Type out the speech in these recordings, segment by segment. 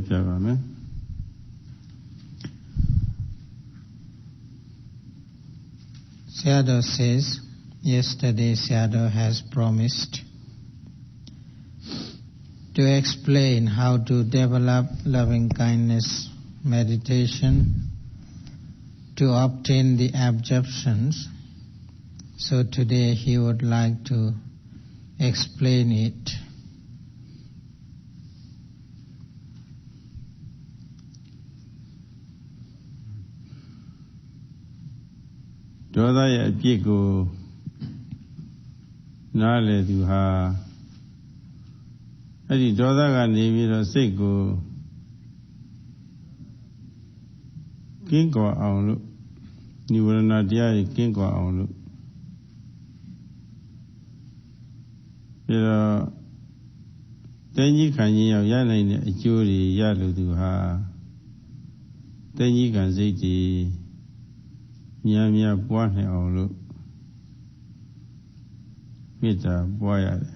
ပြပါမယ် Sayadaw says, yesterday Sayadaw has promised to explain how to develop loving kindness meditation to obtain the absorptions. So today he would like to explain it. ဒေါသရဲ့အပြစ်ကိုနားလည်သူဟာအဲ့ဒီဒေါသကနေပြီးတော့စိတ်ကိုကင်းကွာအောင်လို့နိဝရဏတရားကြီးကင်းကွာအောင်လို့ပြီးတော့တင်းကြီးခံခြင်းရောက်ရနိုင်တဲ့အကျိုးတွေရလို့သူဟာတင်းကြီးခံစိတ်ကြီးများပွားနိုင်အောင်လို့မေတ္တာပွားရတယ်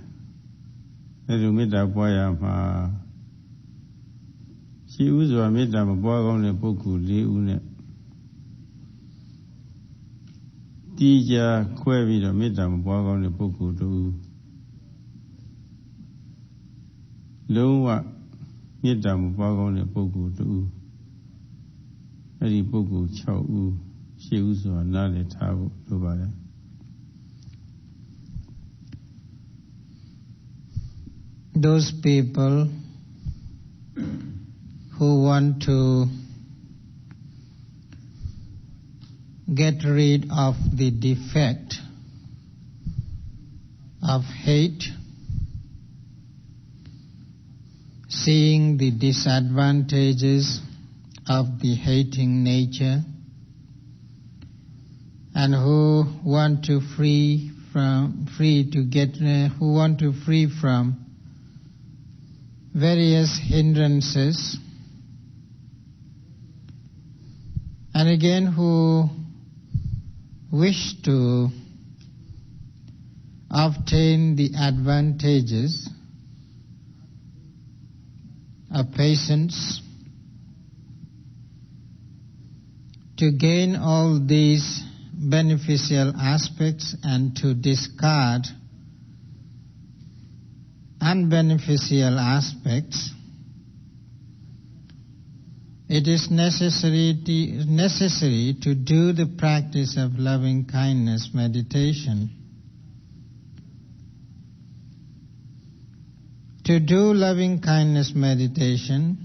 ။အဲဒီမေတ္တာပွားရမှာရှိဥစွာမေတ္တာမပွားကောင်းတဲ့ပုဂ္ဂိုလ် 4 ဦးနဲ့တီးကြခွဲပြီးတော့မေတ္တာမပွားကောင်းတဲ့ပုဂ္ဂိုလ် 2 ဦးလုံးဝမေတ္တာမပွားကောင်းတဲ့ပုဂ္ဂိုလ် 2 ဦးအဲဒီပုဂ္ဂိုလ် 6 ဦးရှိဥစွာနားလည်ထားဖို့လိုပါတယ် Those people who want to get rid of the defect of hate, seeing the disadvantages of the hating nature, and who want to free from various hindrances, and again who wish to obtain the advantages of patience, to gain all these beneficial aspects and to discard unbeneficial aspects, it is necessary to do the practice of loving kindness meditation. To do loving kindness meditation,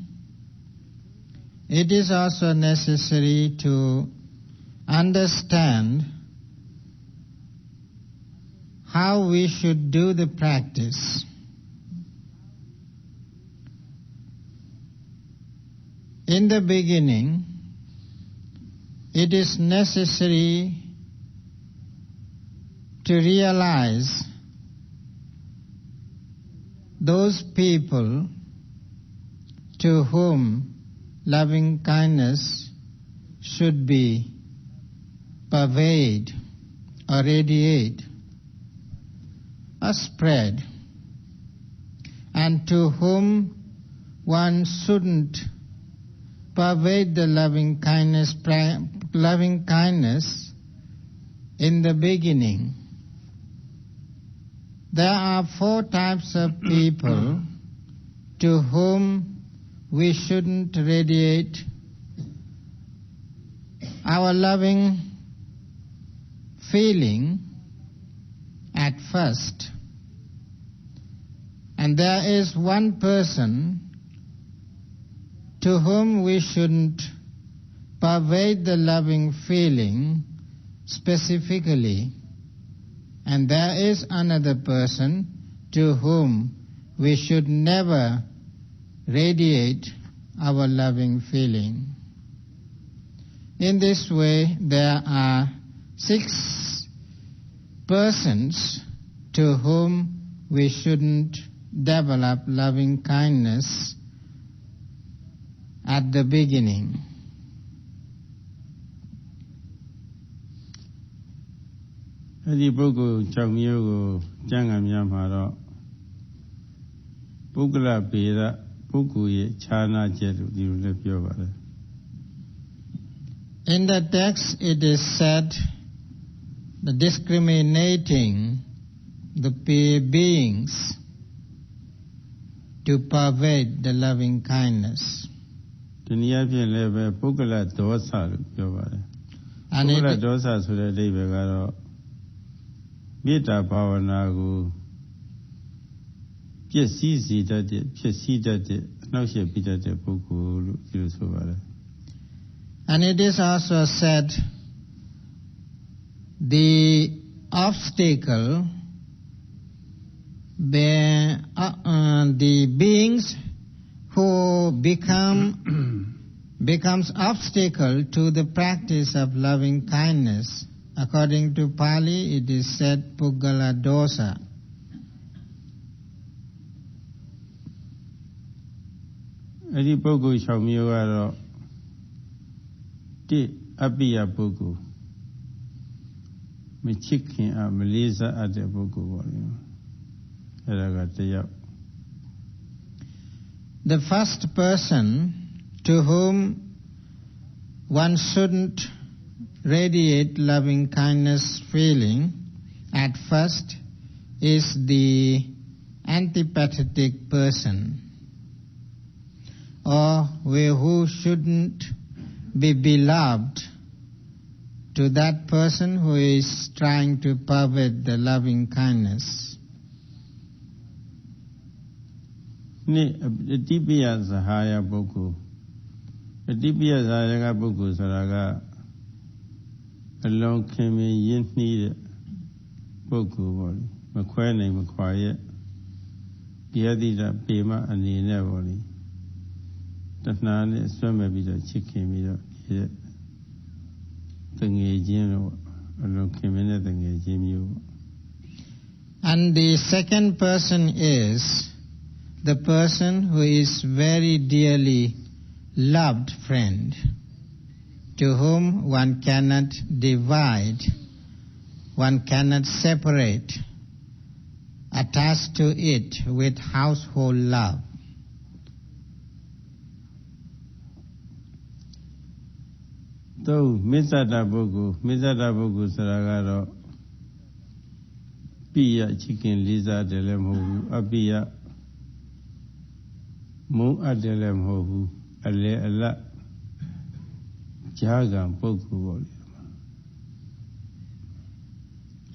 it is also necessary to understand how we should do the practice. In the beginning, it is necessary to realize those people to whom loving kindness should be pervade or radiate or spread, and to whom one shouldn't pervade the loving kindness in the beginning. There are 4 types of people to whom we shouldn't radiate our loving feeling at first. And there is one person to whom we shouldn't pervade the loving feeling specifically. And there is another person to whom we should never radiate our loving feeling. In this way, there are 6 persons to whom we shouldn't develop loving kindness at the beginning. Adi puggul 6 မျိုးကိုကျမ်းဂန်များမှာတော့ပုဂ္ဂလပေဒ ပုဂ္ဂိုလ်ရဲ့ခြားနာချက်လို့ဒီလိုလည်းပြောပါတယ် In the text it is said the discriminating the beings to pervade the loving kindness. ဒီနည်းအားဖြင့်လည်းပဲပုဂ္ဂလဒေါသလို့ပြောပါတယ်ပုဂ္ဂလဒေါသဆိုတဲ့အဓိပ္ပာယ်ကတော့မေတ္တာဘာဝနာကိုပြည့်စည်စေတတ်တဲ့ဖြစ်စည်းတတ်တဲ့အနှောက်အယှက်ပေးတတ်တဲ့ပုဂ္ဂိုလ်လို့ဒီလိုဆိုပါတယ် And it is also said the obstacle the beings who becomes obstacle to the practice of loving kindness. According to Pali, it is said Puggala dosa. Adi puggul 6 မျိုးကတော့ 1. အပိယပုဂ္ဂိုလ်မချစ်ခင်မလေးစားအပ်တဲ့ပုဂ္ဂိုလ်ပေါ့လေအဲ့ဒါကတစ်ယောက် The first person to whom one shouldn't radiate loving kindness feeling at first is the antipathetic person, or who shouldn't be beloved to that person who is trying to pervert the loving kindness. နှစ်အတိပိယဇဟာယပုဂ္ဂိုလ်အတိပိယဇဟာယကပုဂ္ဂိုလ်ဆိုတာကအလုံးခင်မင်းရင်းနှီးတဲ့ပုဂ္ဂိုလ်ပေါ့လေမခွဲနိုင်မခွာရဲ့ဒီအတိတပေမအနေနဲ့ပေါ့လေတဏှာနဲ့ဆွဲမဲ့ပြီးတော့ချစ်ခင်ပြီးတော့ရဲ့တငယ်ချင်းလို့အလုံးခင်မင်းတဲ့တငယ်ချင်းမျိုး And the second person is the person who is very dearly loved friend, to whom one cannot divide, one cannot separate, attached to it with household love. Though Mizata Bogu Saragaro Pia Chicken Liza Delem Hovu, Abia Mo Adelem Hovu, Ale Ala Jagan Bogu.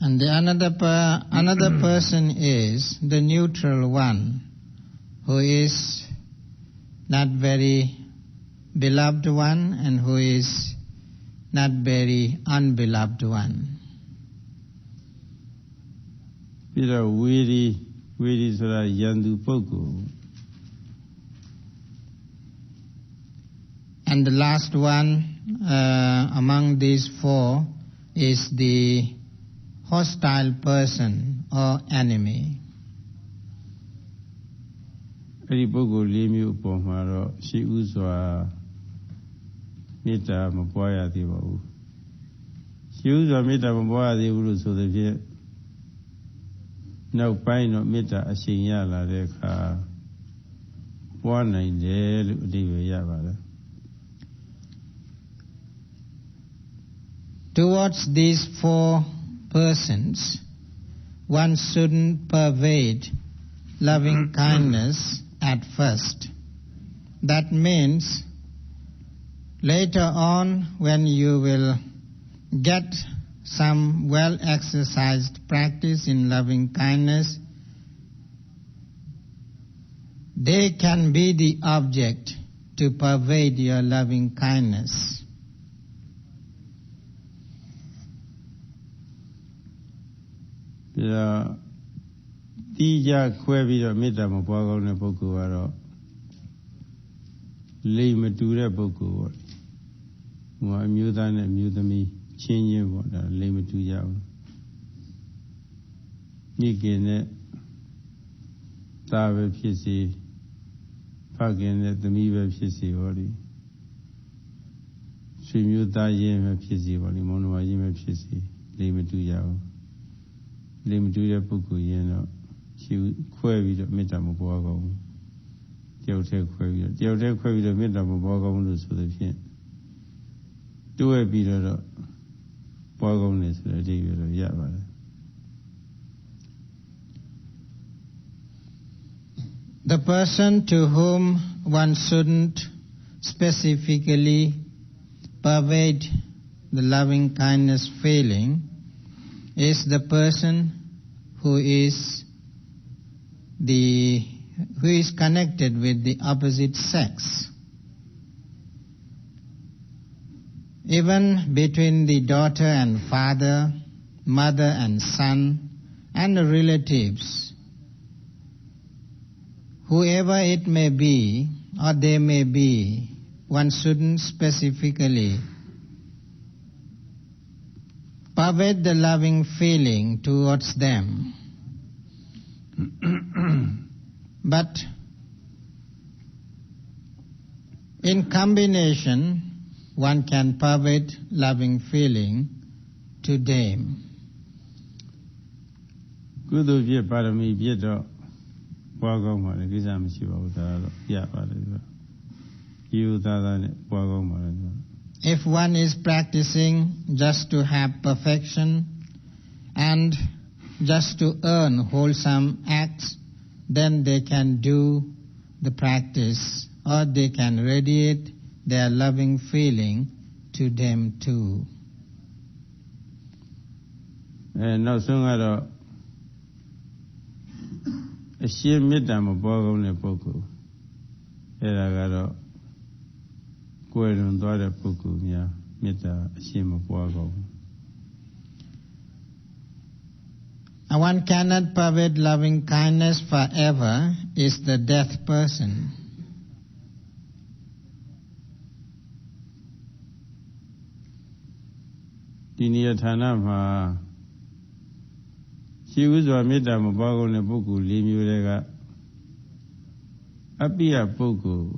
And the another person is the neutral one, who is not very beloved one and who is not very unbeloved one. Pira Wiri Sura Yandu Bogu. And the last one among these four is the hostile person or enemy. အဲ့ဒီပုဂ္ဂိုလ် 4 မျိုးပေါ်မှာတော့ရှိဥစွာမေတ္တာမပွားရသေးပါဘူးရှိဥစွာမေတ္တာမပွားရသေးဘူးလို့ဆိုတဲ့ဖြင့်နောက်ပိုင်းတော့မေတ္တာအရှိန်ရလာတဲ့အခါပွားနိုင်တယ်လို့အဓိပ္ပာယ်ရပါတယ် Towards these four persons, one shouldn't pervade loving kindness at first. That means later on, when you will get some well-exercised practice in loving kindness, they can be the object to pervade your loving kindness. Tija Kwebi Mita Mapago Nepoku Aro Lay Matura Boku Mudan and Mutami Chingy water, Lay Matuya Mikine Tave Pisi Pagin at the Miva Pisi Ori Shimuta Yem Pisi Ori Monua Yem Pisi Lay Matuya Lay Matuya Boku Yeno. She queried Metamobogo. တယောက်တည်းခွဲပြီးတော့တယောက်တည်းခွဲပြီးတော့မေတ္တာမပွားကောင်းလို့ဆိုတဲ့ဖြင့်တွဲပြီးတော့ပွားကောင်းတယ်ဆိုတဲ့အဓိပ္ပာယ်တော့ရပါတယ် The person to whom one shouldn't specifically pervade the loving kindness feeling is the person who is connected with the opposite sex. Even between the daughter and father, mother and son, and the relatives, whoever it may be or they may be, one shouldn't specifically pervade the loving feeling towards them. But in combination, one can pervade loving feeling to them. ကုသိုလ်ပြည့်ပါရမီပြည့်တော့ပွားကောင်းပါလေကိစ္စမရှိပါဘူးဒါတော့ရပါတယ်ဒီယူသားသားနဲ့ပွားကောင်းပါလေ If one is practicing just to have perfection and just to earn wholesome acts, then they can do the practice or they can radiate their loving feeling to them too. နောက်ဆုံးကတော့အရှင်းမေတ္တာမပွားကောင်းတဲ့ပုဂ္ဂိုလ်အဲ့ဒါကတော့ကိုယ်လွန်သွားတဲ့ပုဂ္ဂိုလ်များမေတ္တာအရှင်းမပွားကောင်း One cannot pervade loving kindness forever is the deaf person. ဒီနေရာဌာနမှာရှိဥစွာမေတ္တာမပွားကောင်းတဲ့ပုဂ္ဂိုလ်၄မျိုးတွေကအပိယပုဂ္ဂိုလ်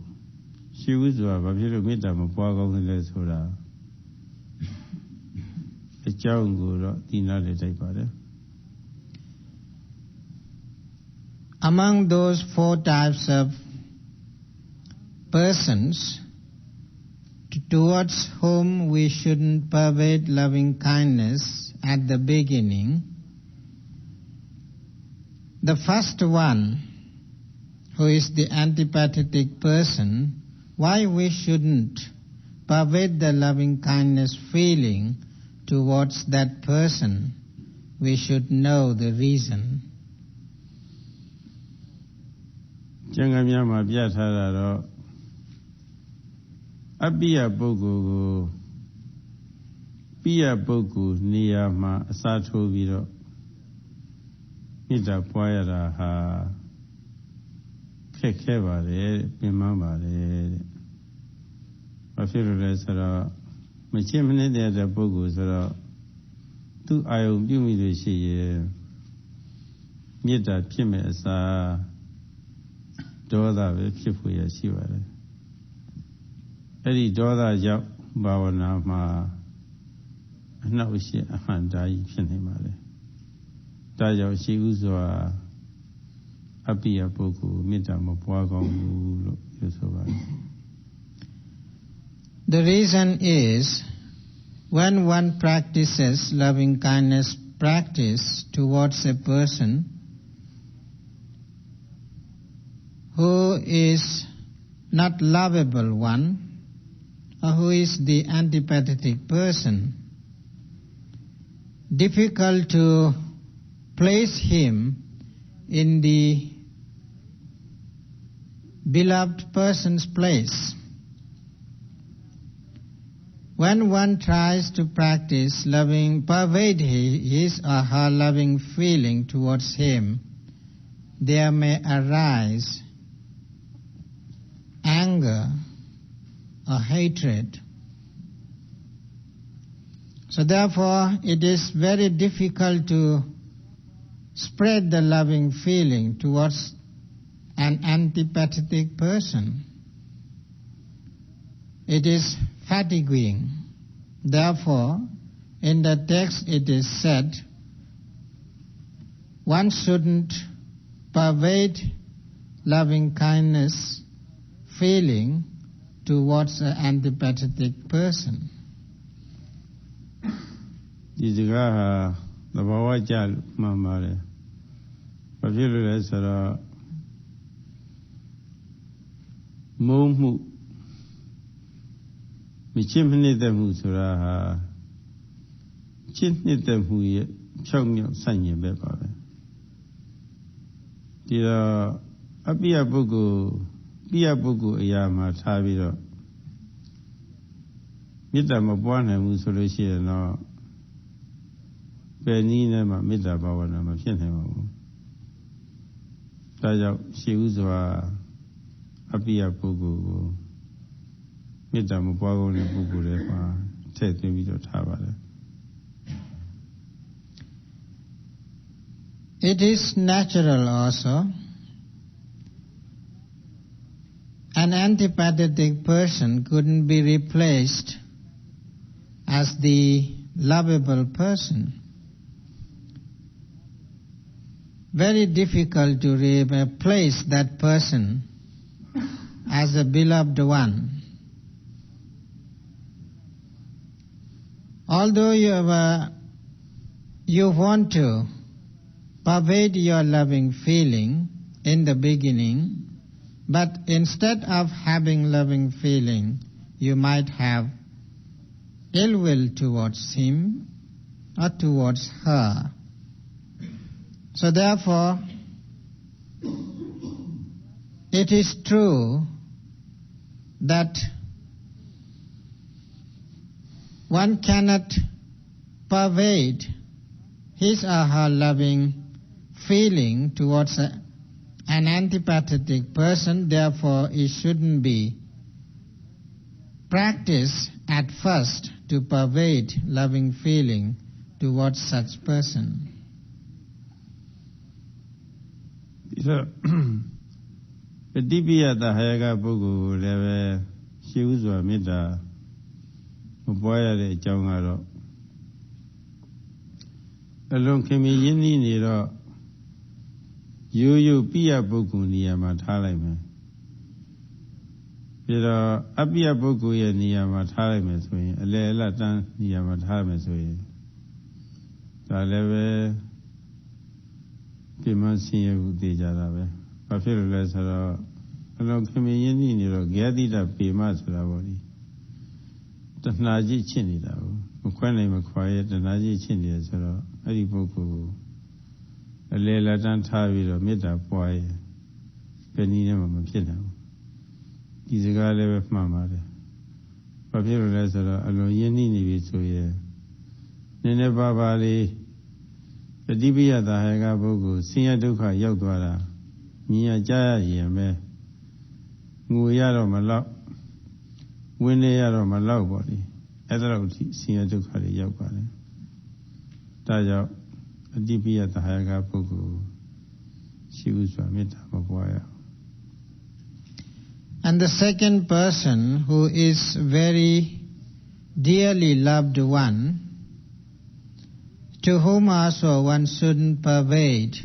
ရှိဥစွာဘာဖြစ်လို့မေတ္တာမပွားကောင်းလဲဆိုတာအကြောင်းကိုတော့သိနာလေတိုက်ပါတယ် Among those four types of persons towards whom we shouldn't pervade loving kindness at the beginning, the first one, who is the antipathetic person, why we shouldn't pervade the loving kindness feeling towards that person, we should know the reason. ကျမ်းဂန်များမှာပြထားတာတော့အပိယပုဂ္ဂိုလ်ကိုပိယပုဂ္ဂိုလ်နေရာမှာအစားထိုးပြီးတော့မေတ္တာပွားရတာဟာခက်ခဲပါတယ်ပင်ပန်းပါတယ်ဘာဖြစ်လို့လဲဆိုတော့မချစ်မနစ်တဲ့ပုဂ္ဂိုလ်ဆိုတော့သူ့အာယုံပြုမိလို့ရှိရင်မေတ္တာဖြစ်မဲ့အစားဒေါသပဲဖြစ်ဖို့ရရှိပါတယ်အဲ့ဒီဒေါသကြောင့်ဘာဝနာမှာအနှောက်အယှက်အဟန့်တားကြီးဖြစ်နေပါလေဒါကြောင့်ရှိဥစွာအပိယပုဂ္ဂိုလ်မေတ္တာမပွားကောင်းဘူးလို့ပြောဆိုပါတယ် The reason is when one practices loving kindness practice towards a person who is not lovable one, or who is the antipathetic person, difficult to place him in the beloved person's place. When one tries to practice pervade his or her loving feeling towards him, there may arise anger or hatred. So therefore, it is very difficult to spread the loving feeling towards an antipathetic person. It is fatiguing. Therefore, in the text it is said, one shouldn't pervade loving kindness feeling towards an antipathetic person. ဒီစကားဟာသဘာဝကျမှန်ပါတယ်။ဘာဖြစ်လို့လဲဆိုတော့မုန်းမှုမချစ်မနှစ်သက်မှုဆိုတာဟာချစ်နှစ်သက်မှုရဲ့ဖြောင့်မြောက်ဆန့်ကျင်ဘက်ပါပဲ။ဒီတော့အပိယပုဂ္ဂိုလ်ပိယပုဂ္ဂိုလ်အရာမှာထားပြီးတော့မေတ္တာမပွားနိုင်ဘူးဆိုလို့ရှိရင်တော့ဘယ်နည်းနဲ့မှမေတ္တာဘာဝနာမဖြစ်နိုင်ပါဘူး။ဒါကြောင့်ရှိဥစွာအပိယပုဂ္ဂိုလ်ကိုမေတ္တာမပွားကုန်တဲ့ပုဂ္ဂိုလ်တွေမှာထည့်သွင်းပြီးတော့ထားပါတယ်။ It is natural also. An antipathetic person couldn't be replaced as the lovable person. Very difficult to replace that person as a beloved one. Although you want to pervade your loving feeling in the beginning, but instead of having loving feeling, you might have ill will towards him or towards her. So therefore, it is true that one cannot pervade his or her loving feeling towards an antipathetic person. Therefore, it shouldn't be practiced at first to pervade loving feeling towards such person. ဒီတော့ပฏิပိယတဟယကပုဂ္ဂိုလ်ကိုလည်းပဲရှိဥစွာမေတ္တာမပွားရတဲ့အကြောင်းကတော့အလုံးခင်မင်းရင်းနှီးနေတော့ရိုးရိုးပိယပုဂ္ဂိုလ်နေရာမှာထားလိုက်မယ်ပြီးတော့အပိယပုဂ္ဂိုလ်ရဲ့နေရာမှာထားလိုက်မယ်ဆိုရင်အလယ်အလတ်တန်းနေရာမှာထားမယ်ဆိုရင်ဒါလည်းပဲပြမဆင်းရဲဘူးသိကြတာပဲဘာဖြစ်လို့လဲဆိုတော့အလုံးခင်မင်းရင်းနှီးနေတော့ဂေယတိတပေမဆိုတာပေါ့ဒီတဏှာကြီးချစ်နေတာကိုမခွဲနိုင်မခွာရဲ့တဏှာကြီးချစ်နေတယ်ဆိုတော့အဲ့ဒီပုဂ္ဂိုလ်ကိုအလေလက်တန်းထားပြီးတော့မေတ္တာပွားရဲ့ဘယ်နည်းနဲ့မှမဖြစ်နိုင်ဘူးဒီစကားလည်းပဲမှန်ပါတယ်ဘာဖြစ်လို့လဲဆိုတော့အလုံးရင်းနှီးနေပြီဆိုရင်နည်းနည်းပါးပါးလေးပฏิပိယတာဟေကပုဂ္ဂိုလ်ဆင်းရဲဒုက္ခရောက်သွားတာမြင်ရကြားရရင်ပဲငိုရတော့မလောက်ဝင်းနေရတော့မလောက်ပေါ့လေအဲ့ဒါတော့ဆင်းရဲဒုက္ခတွေရောက်ပါတယ်ဒါကြောင့်အတိပိယတဟယကပုဂ္ဂိုလ်ရှိဥစွာမေတ္တာမပွားရအောင် And the second person who is very dearly loved one, to whom also one shouldn't pervade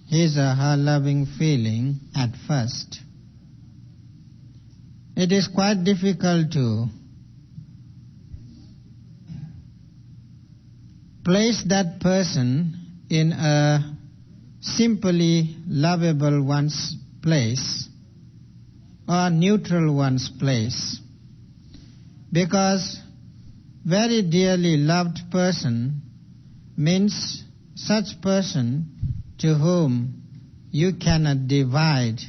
his or her loving feeling at first. It is quite difficult to place that person in a simply lovable one's place or neutral one's place, because very dearly loved person means such person to whom you cannot divide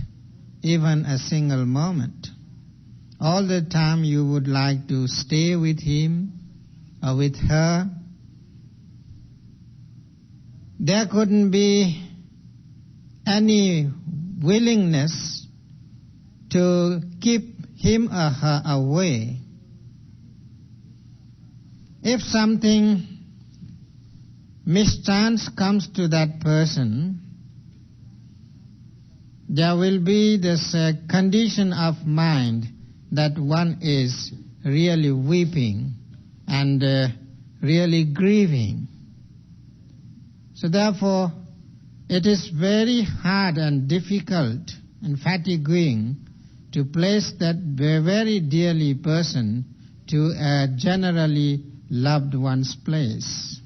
even a single moment. All the time you would like to stay with him or with her. There couldn't be any willingness to keep him or her away. If something mischance comes to that person, there will be this condition of mind that one is really weeping and really grieving. So therefore, it is very hard and difficult and fatiguing to place that very dearly person to a generally loved one's place.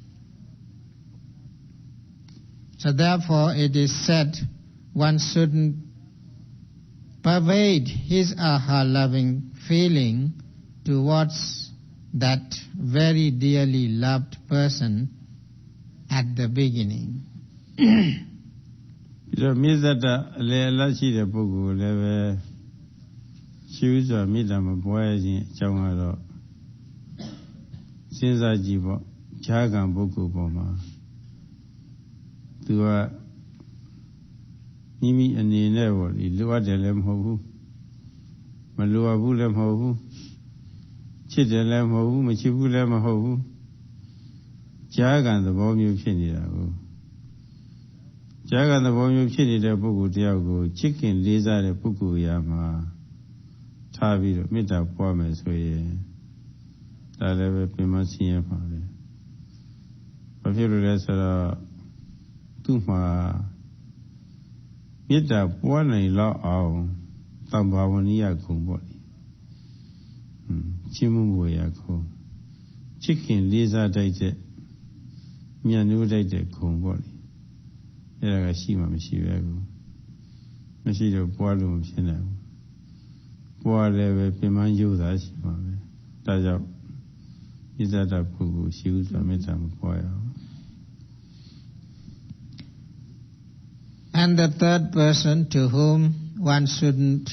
So therefore it is said one shouldn't pervade his or her loving feeling towards that very dearly loved person at the beginning. ပြီးတော့မေတ္တာအလယ်အလတ်ရှိတဲ့ပုဂ္ဂိုလ်လည်းပဲရှိဥစွာမေတ္တာမပွားရခြင်းအကြောင်းကတော့စဉ်းစားကြည့်ပေါ့ဈာကံပုဂ္ဂိုလ်ပေါ်မှာသူကမိမိအနေနဲ့ပေါ့ဒီလိုအပ်တယ်လည်းမဟုတ်ဘူးမလိုအပ်ဘူးလည်းမဟုတ်ဘူးချစ်တယ်လည်းမဟုတ်ဘူးမချစ်ဘူးလည်းမဟုတ်ဘူးဈာကံသဘောမျိုးဖြစ်နေတာကိုဈာကံသဘောမျိုးဖြစ်နေတဲ့ပုဂ္ဂိုလ်တယောက်ကိုချစ်ခင်လေးစားတဲ့ပုဂ္ဂိုလ်ရာမှာထားပြီးတော့မေတ္တာပွားမယ်ဆိုရင်ဒါလည်းပဲပြင်မဆင်းရဲပါပဲဘာဖြစ်လို့လဲဆိုတော့သူ့မှာမေတ္တာပွားနိုင်လောက်အောင်သံဘာဝနိယဂုဏ်ပေါ့လေချစ်မှုဝေရခုံချစ်ခင်လေးစားတတ်တဲ့မြတ်နိုးတတ်တဲ့ဂုဏ်ပေါ့လေအဲ့ဒါကရှိမှမရှိပဲဘူးမရှိတော့ပွားလို့မဖြစ်နိုင်ဘူးပွားလည်းပဲပြင်မယုတ်တာရှိမှာပဲဒါကြောင့်ဣဇဒပုဂ္ဂိုလ်ရှိဥစွာမေတ္တာမပွားရအောင် And the third person to whom one shouldn't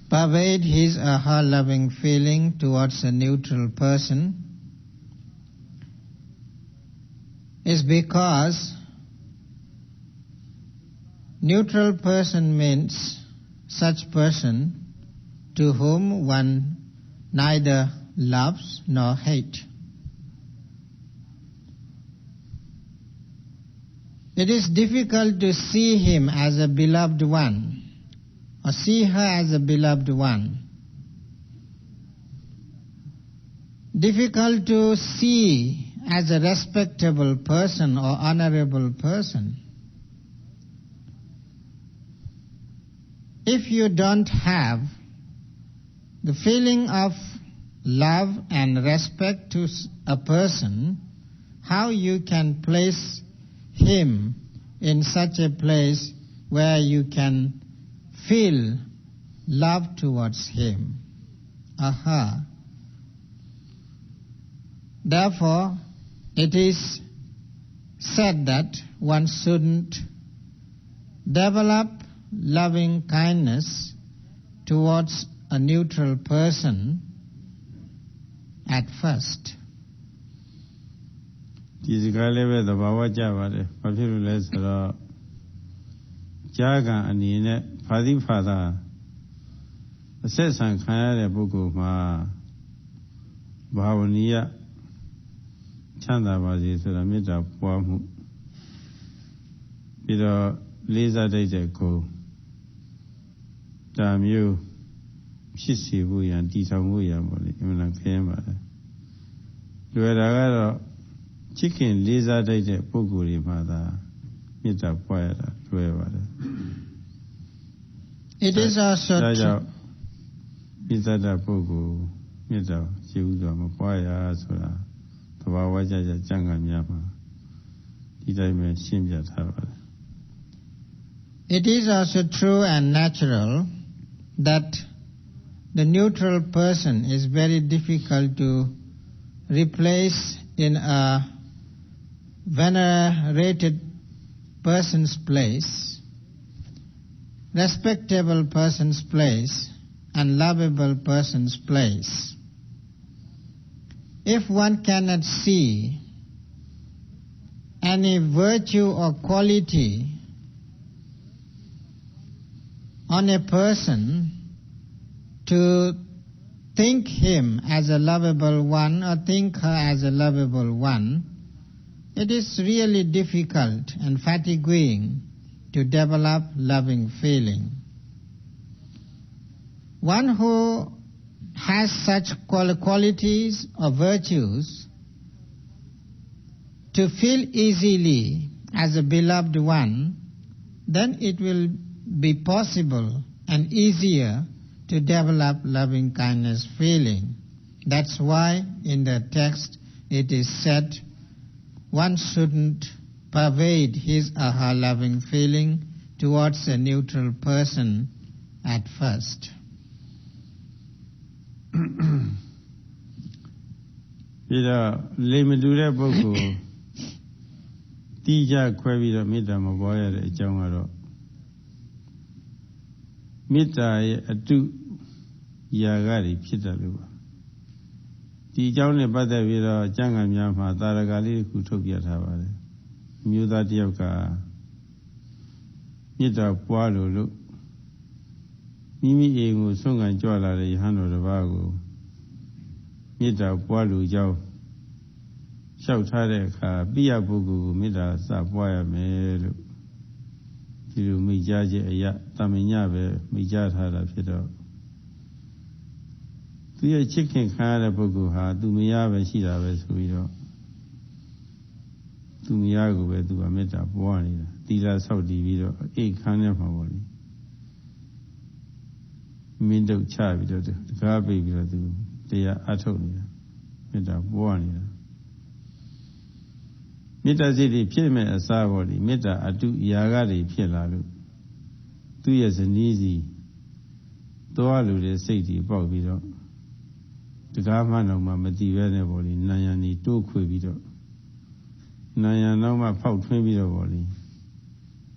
pervade his or her loving feeling towards a neutral person is because neutral person means such person to whom one neither loves nor hates. It is difficult to see him as a beloved one or see her as a beloved one. Difficult to see as a respectable person or honorable person. If you don't have the feeling of love and respect to a person, how you can place him in such a place where you can feel love towards him or her. Therefore, it is said that one shouldn't develop loving kindness towards a neutral person at first. ဒီစကားလေးပဲသဘာဝကျပါတယ်ဘာဖြစ်လို့လဲဆိုတော့ဈာကံအနေနဲ့ဖာတိဖာသာအဆက်ဆံခံရတဲ့ပုဂ္ဂိုလ်မှာဘာဝနိယချမ်းသာပါစေဆိုတာမေတ္တာပွားမှုပြီးတော့လေးစားတတ်တဲ့ကိုယ်ဒါမျိုးဖြစ်စေဖို့ရန်တည်ထောင်ဖို့ရန်ပေါ့လေအမှန်တန်ခဲပါတယ်လွယ်တာကတော့ချစ်ခင်လေးစားတတ်တဲ့ပုဂ္ဂိုလ်တွေမှာသာမေတ္တာပွားရတာလွယ်ပါတယ် It is also ဒါကြောင့်ဣဇဒပုဂ္ဂိုလ်မေတ္တာရှိဥစွာမပွားရဆိုတာသဘာဝကျကျကြံ့ကံများမှာဒီတိုင်းပဲရှင်းပြထားပါတယ် It is also true and natural that the neutral person is very difficult to replace in a venerated person's place, respectable person's place, and lovable person's place. If one cannot see any virtue or quality on a person to think him as a lovable one or think her as a lovable one, it is really difficult and fatiguing to develop loving feeling. One who has such qualities or virtues to feel easily as a beloved one, then it will be possible and easier to develop loving kindness feeling. That's why in the text it is said one shouldn't pervade his or her loving feeling towards a neutral person at first. ပြီးတော့လေမတူတဲ့ပုဂ္ဂိုလ်တိကျခွဲပြီးတော့မေတ္တာမပွားရတဲ့အကြောင်းကတော့မေတ္တာရဲ့အတုရာဂတွေဖြစ်တယ်လို့ပါဒီအကြောင်းနဲ့ပတ်သက်ပြီးတော့ကျမ်းဂန်များမှာသာရကလေးတစ်ခုထုတ်ပြထားပါတယ်အမျိုးသားတစ်ယောက်ကမေတ္တာပွားလို့မိမိအိမ်ကိုဆွမ်းခံကြွလာတဲ့ယဟန်တော်တစ်ပါးကိုမေတ္တာပွားလို့ကြောင်းလျှောက်ထားတဲ့အခါပိယပုဂ္ဂိုလ်ကိုမေတ္တာစပွားရမယ်လို့ဒီလိုမိကြားခြင်းအရာတာမညပဲမိကြားထားတာဖြစ်တော့သူရဲ့ချစ်ခင်ခံရတဲ့ပုဂ္ဂိုလ်ဟာသူမယားပဲရှိတာပဲဆိုပြီးတော့သူမယားကိုပဲသူကမေတ္တာပွားနေတာသီလဆောက်တည်ပြီးတော့အိတ်ခမ်းထဲမှာပေါ့လေမင်းတို့ချပြီးတော့တကားပိတ်ပြီးတော့သူတရားအထုတ်နေတာမေတ္တာပွားနေတာမေတ္တာစိတ်တွေဖြစ်မဲ့အစားပေါ့လေမေတ္တာအတုယာဂတွေဖြစ်လာလို့သူ့ရဲ့ဇနီးစီသွားလို့တဲ့စိတ်တွေပေါက်ပြီးတော့တကားမှတော့မှမတည်ပဲနဲ့ပေါ့လေနာယံဒီတိုးခွေပြီးတော့နာယံတော့မှဖောက်ထွင်းပြီးတော့ပေါ့လေ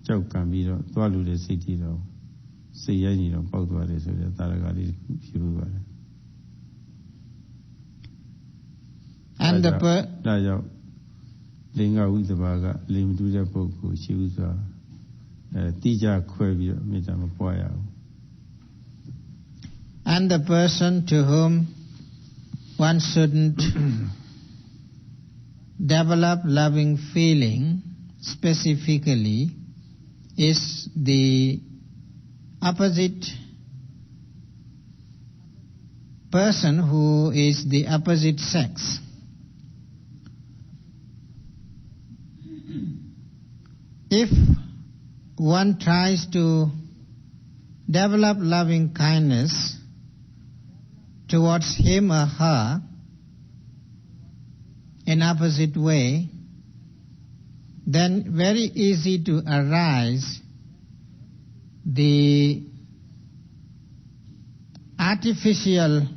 ကြောက်ကံပြီးတော့သွားလို့တဲ့စိတ်တွေတော့စိတ်ရိုက်နေတော့ပေါက်သွားတယ်ဆိုတဲ့သာရကလေးဖြစ်လို့ပါတယ် and the ဒါကြောင့်လင်္ကာဝိသဘာကလိမ်မတူတဲ့ပုဂ္ဂိုလ်ရှိဥစွာတိကျခွဲပြီးတော့မေတ္တာမပွားရဘူး and the person to whom one shouldn't develop loving feeling specifically is the opposite person who is the opposite sex. If one tries to develop loving kindness towards him or her in opposite way, then very easy to arise the artificial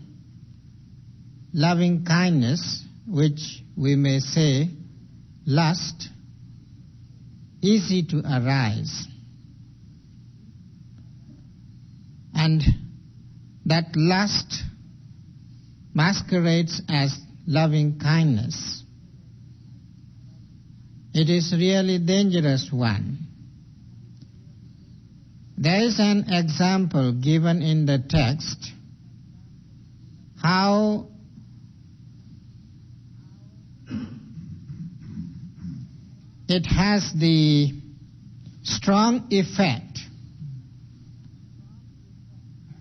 loving kindness, which we may say lust, easy to arise. And that lust masquerades as loving kindness. It is really dangerous one. There is an example given in the text how it has the strong effect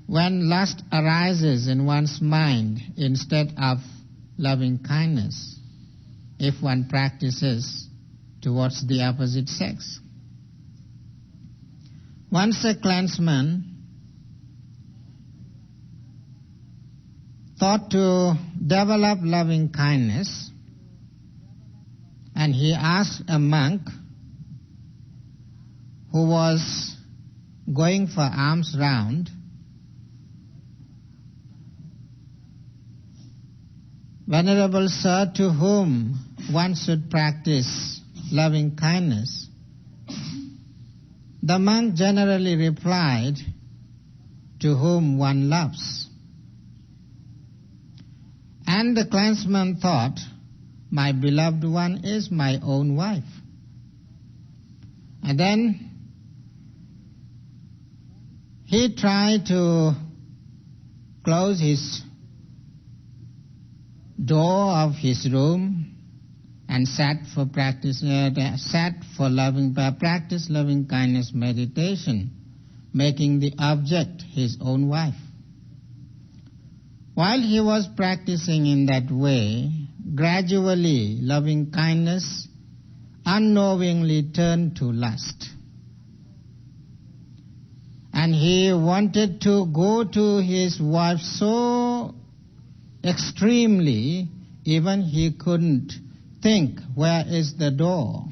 when lust arises in one's mind instead of loving kindness if one practices towards the opposite sex. Once a clansman thought to develop loving kindness, and he asked a monk who was going for alms round, "Venerable sir, to whom one should practice loving kindness?" The monk generally replied, "To whom one loves." And the clansman thought, "My beloved one is my own wife." And then he tried to close his door of his room and sat for practice loving kindness meditation, making the object his own wife. While he was practicing in that way, gradually loving kindness unknowingly turned to lust. And he wanted to go to his wife so extremely, even he couldn't think, where is the door?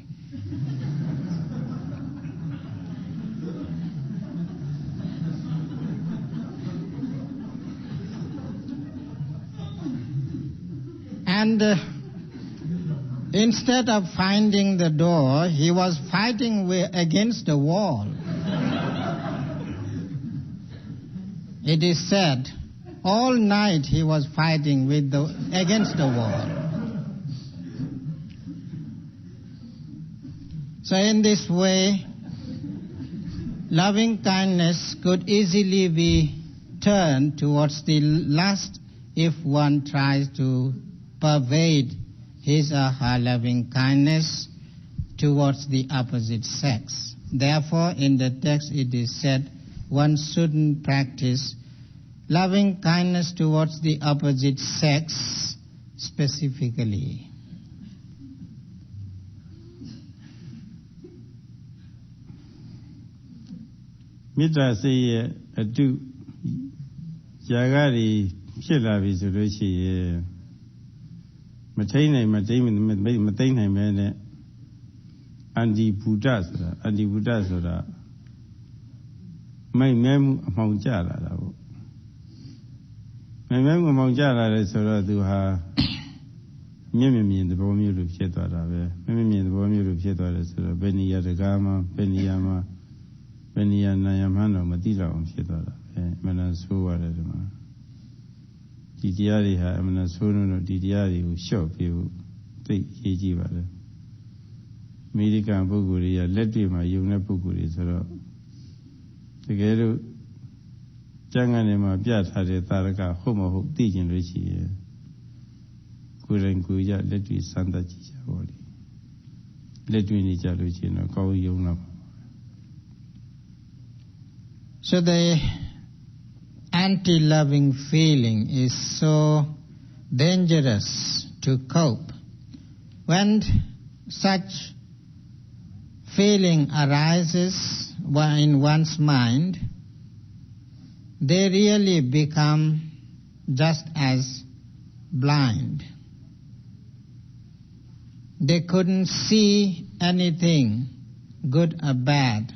And instead of finding the door, he was fighting against the wall. It is said, all night he was fighting against the wall. So in this way, loving kindness could easily be turned towards the lust if one tries to pervade his or her loving kindness towards the opposite sex. Therefore, in the text it is said, one shouldn't practice loving kindness towards the opposite sex specifically. Metta say adu jagari phit la bi so lo chi ye ma thai nai ma thai nai me ne anti buddha soda mai me mu among ja la da bo mai me mu among ja la le so do tu haမြင်သဘောမျိုးလိုဖြစ်သွားတာပဲမြင်သဘောမျိုးလိုဖြစ်သွားတယ်ဆိုတော့ဘယ်နေရာတကားမှာဘယ်နေရာမှာဘယ်နေရာနာယမှန်းတော့မသိတော့အောင်ဖြစ်သွားတာပဲမနဆိုးရတယ်ဒီမှာဒီတရားတွေဟာအမှန်ဆိုးလို့ဒီတရားတွေကိုလျှော့ပြဖို့သိရေးကြည့်ပါလေအမေရိကန်ပုဂ္ဂိုလ်တွေကလက်တွေ့မှာယုံတဲ့ပုဂ္ဂိုလ်တွေဆိုတော့တကယ်လို့ကျမ်းဂန်ထဲမှာပြထားတဲ့သာရကဟုတ်မဟုတ်သိကျင်လို့ရှိရင်ကိုယ်တိုင်ကိုယ်ရလက်တွေ့စမ်းသပ်ကြည့်ကြပါလိမ့်လက်တွေ့နေကြလို့ရှိရင်တော့ကောင်းယုံတော့ So the anti-loving feeling is so dangerous to cope. When such feeling arises in one's mind, they really become just as blind. They couldn't see anything, good or bad.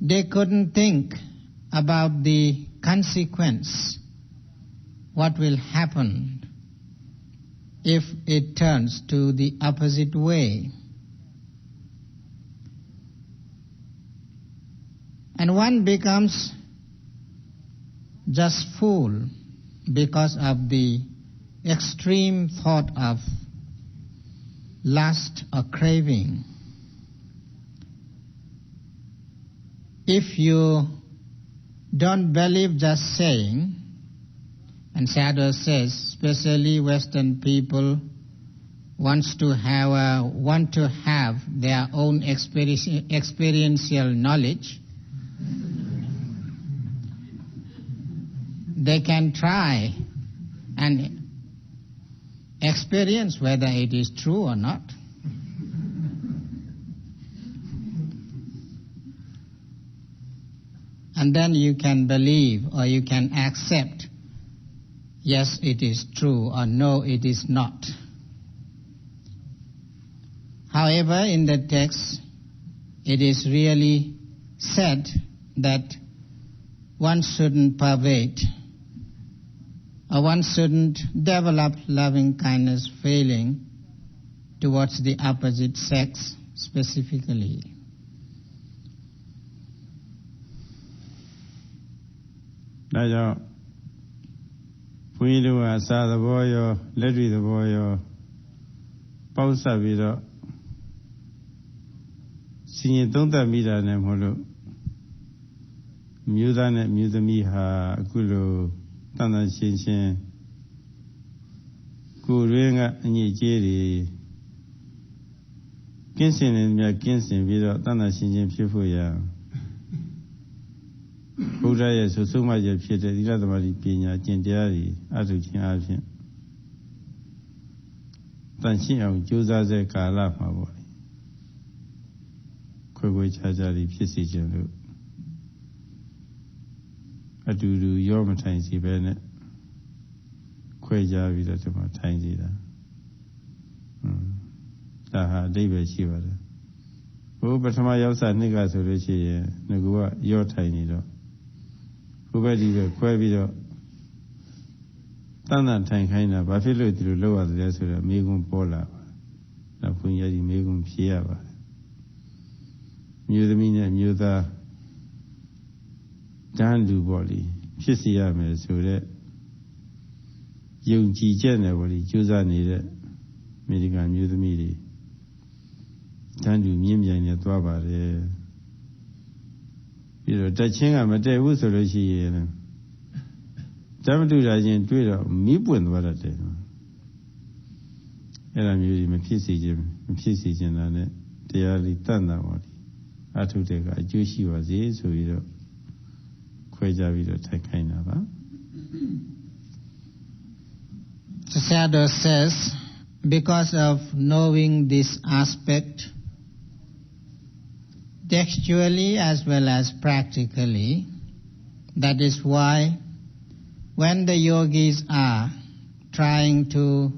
They couldn't think about the consequence, what will happen if it turns to the opposite way. And one becomes just fool because of the extreme thought of lust or craving. If you don't believe just saying, and Sadhu says, especially Western people want to have their own experiential knowledge, they can try and experience whether it is true or not. And then you can believe or you can accept, yes, it is true, or no, it is not. However, in the text, it is really said that one shouldn't pervade, or one shouldn't develop loving kindness feeling towards the opposite sex specifically. Now, we do a sad boy or let the boy or pause a video. Sing it, don't that meet an emolo. Musamiha, Gulu, Tana Shin, Guringa, and ye jelly. Kinsin and me a kinsin video, Tana Shin, Pifuya. Buddha is so much of shit that the other body being a gentiari, as a king action. Then she of Joseph Kala, my boy. ခွဲခွဲခြားခြားလေးဖြစ်စေခြင်းလို့အတူတူရောမထိုင်စီပဲနဲ့ခွဲခြားပြီးတော့ဒီမှာထိုင်စီတာဒါဟာအဓိပ္ပာယ်ရှိပါတယ်ဘုပထမရောက်စာနှစ်ကဆိုလို့ရှိရင်ငကူကရောထိုင်နေတော့ဘုဘက်ဒီပဲခွဲပြီးတော့တန်တန်ထိုင်ခိုင်းတာဘာဖြစ်လို့ဒီလိုလုပ်ရသလဲဆိုတော့မိကွန်းပေါ်လာပါနောက်ခွင့်ရည်မိကွန်းဖြေရပါတယ်မြို့သမီးနဲ့မြို့သားတန်းလူပေါ့လေဖြစ်စီရမယ်ဆိုတော့ယုံကြည်ချက်နဲ့ပေါ့လေကြိုးစားနေတဲ့အမေရိကန်မြို့သမီးတွေတန်းလူမြင့်မြိုင်နဲ့သွားပါတယ်ပြီးတော့တက်ချင်းကမတည့်ဘူးဆိုလို့ရှိရင်ဓမ္မတုရာချင်းတွေ့တော့မီးပွင့်သွားတတ်တယ်အဲ့ဒါမျိုးကြီးမဖြစ်စေခြင်းတာနဲ့တရားလေးတန်တာပါလေအထုတဲ့ကအကျိုးရှိပါစေဆိုပြီးတော့ခွဲကြပြီးတော့ထိုက်ခိုင်းတာပါ The Sayadaw says, because of knowing this aspect, textually as well as practically, that is why when the yogis are trying to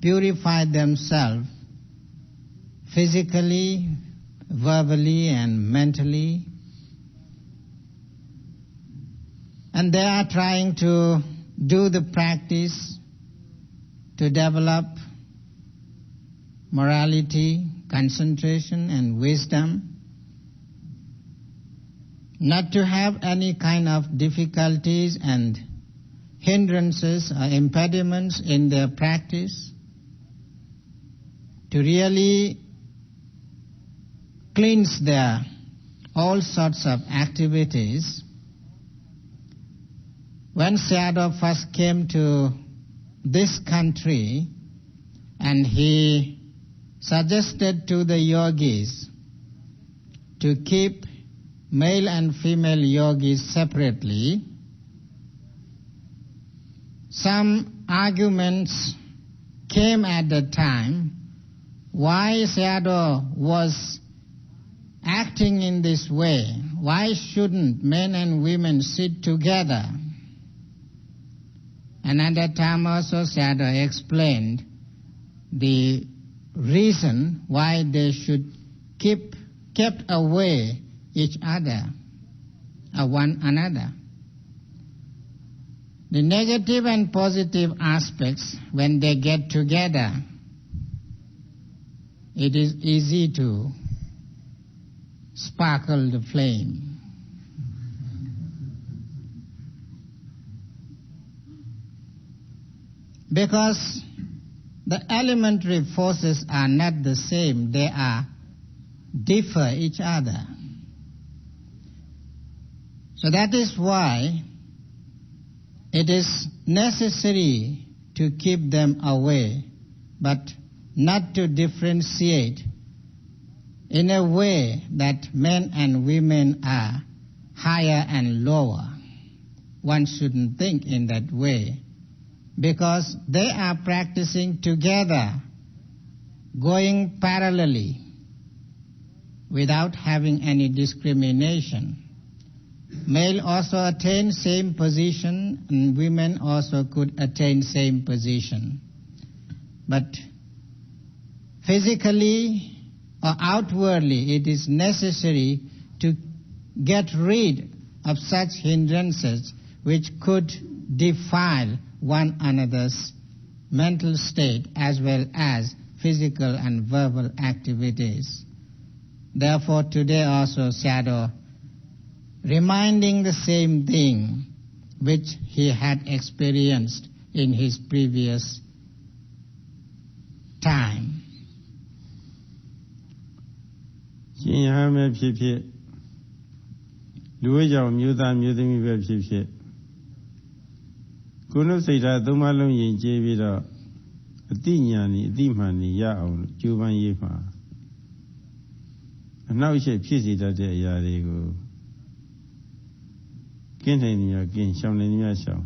purify themselves physically, verbally and mentally, and they are trying to do the practice to develop morality, concentration and wisdom, not to have any kind of difficulties and hindrances or impediments in their practice, to really cleanse their all sorts of activities. When Sayadaw first came to this country and he suggested to the yogis to keep male and female yogis separately, some arguments came at the time why Sayadaw was acting in this way. Why shouldn't men and women sit together? And at that time also Sayadaw explained the reason why they should kept away each other or one another. The negative and positive aspects, when they get together, it is easy to sparkle the flame. Because the elementary forces are not the same, they differ each other. So that is why it is necessary to keep them away, but not to differentiate in a way that men and women are higher and lower. One shouldn't think in that way, because they are practicing together, going parallelly, without having any discrimination. Male also attain same position, and women also could attain same position. But physically or outwardly, it is necessary to get rid of such hindrances which could defile one another's mental state as well as physical and verbal activities. Therefore, today also Sayadaw reminding the same thing which he had experienced in his previous time. ရှင်ရဟန်းပဲဖြစ်ဖြစ်လူဝိကြောင့်မျိုးသားမျိုးသမီးပဲဖြစ်ဖြစ်ကိုယ်နှုတ်စိတ်ဓာတ်သုံးပါးလုံးယဉ်ကျေးပြီးတော့အတိညာဏ်အတိမှန်ရအောင်ကြိုးပမ်းရေးမှာအနောက်ရှေ့ဖြစ်စီတတ်တဲ့အရာတွေကိုကင်းနိုင်နေရကင်းရှောင်နေနေရရှောင်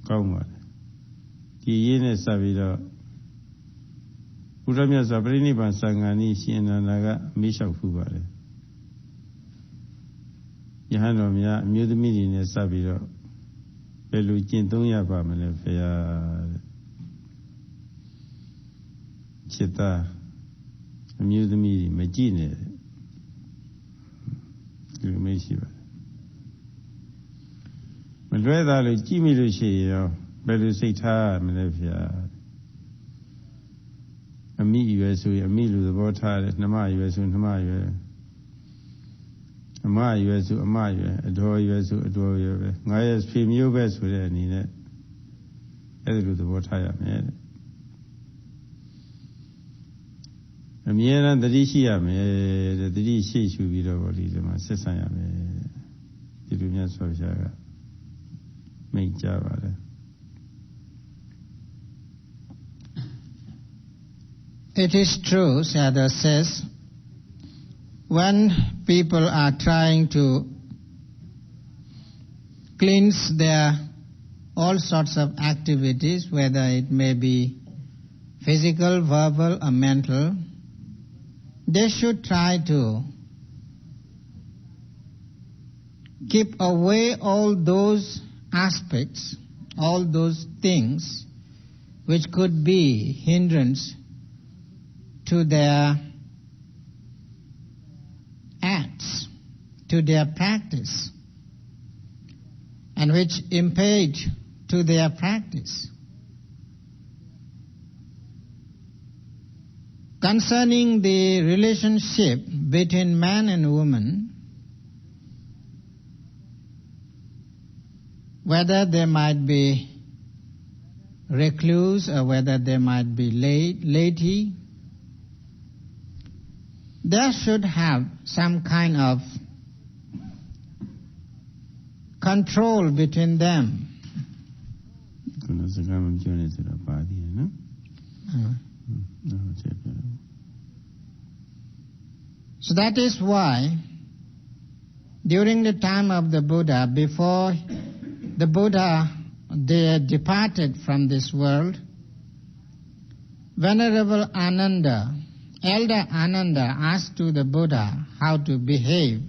ကောင်းပါတယ်ဒီရေးနဲ့စပ်ပြီးတော့ဘ ဘုရားမြတ်စွာဘုရားပြိဋိဘံသံဃာနည်းရှင်အနန္ဒာကမေးလျှောက်ဖူးပါတယ်ယဟန်တော်များအမျိုးသမီးတွေနဲ့စပ်ပြီးတော့ဘယ်လိုကျင့်သုံးရပါမလဲဖေဟာจิตသားအမျိုးသမီးတွေမကြည့်နဲ့ဒီလိုမေးရှိပါတယ်မလွဲသားလို့ကြည့်မိလို့ရှိရင်ရောဘယ်လိုစိတ်ထားရမလဲဖေဟာအမိရွယ်ဆိုရင်အမိလူသဘောထားတယ်နှမရွယ်ဆိုနှမရွယ်အမရွယ်ဆိုအမရွယ်အတော်ရွယ်ဆိုအတော်ရွယ်ပဲငါရဲ့ဖေမျိုးပဲဆိုတဲ့အနေနဲ့အဲ့ဒီလိုသဘောထားရမယ်အမြဲတမ်းသတိရှိရမယ်တဲ့သတိရှိရှုပြီးတော့ဗောဒီမှာဆက်ဆံရမယ်ဒီလိုများဆိုပြကမိတ်ကြပါတယ်It is true, Sayadaw says, when people are trying to cleanse their all sorts of activities, whether it may be physical, verbal or mental, they should try to keep away all those aspects, all those things which could be hindrance to their acts, to their practice, and which impede to their practice. Concerning the relationship between man and woman, whether they might be recluse or whether they might be laity, there should have some kind of control between them. So that is why during the time of the Buddha, before the Buddha they departed from this world, Venerable Ananda, Elder Ananda asked to the Buddha how to behave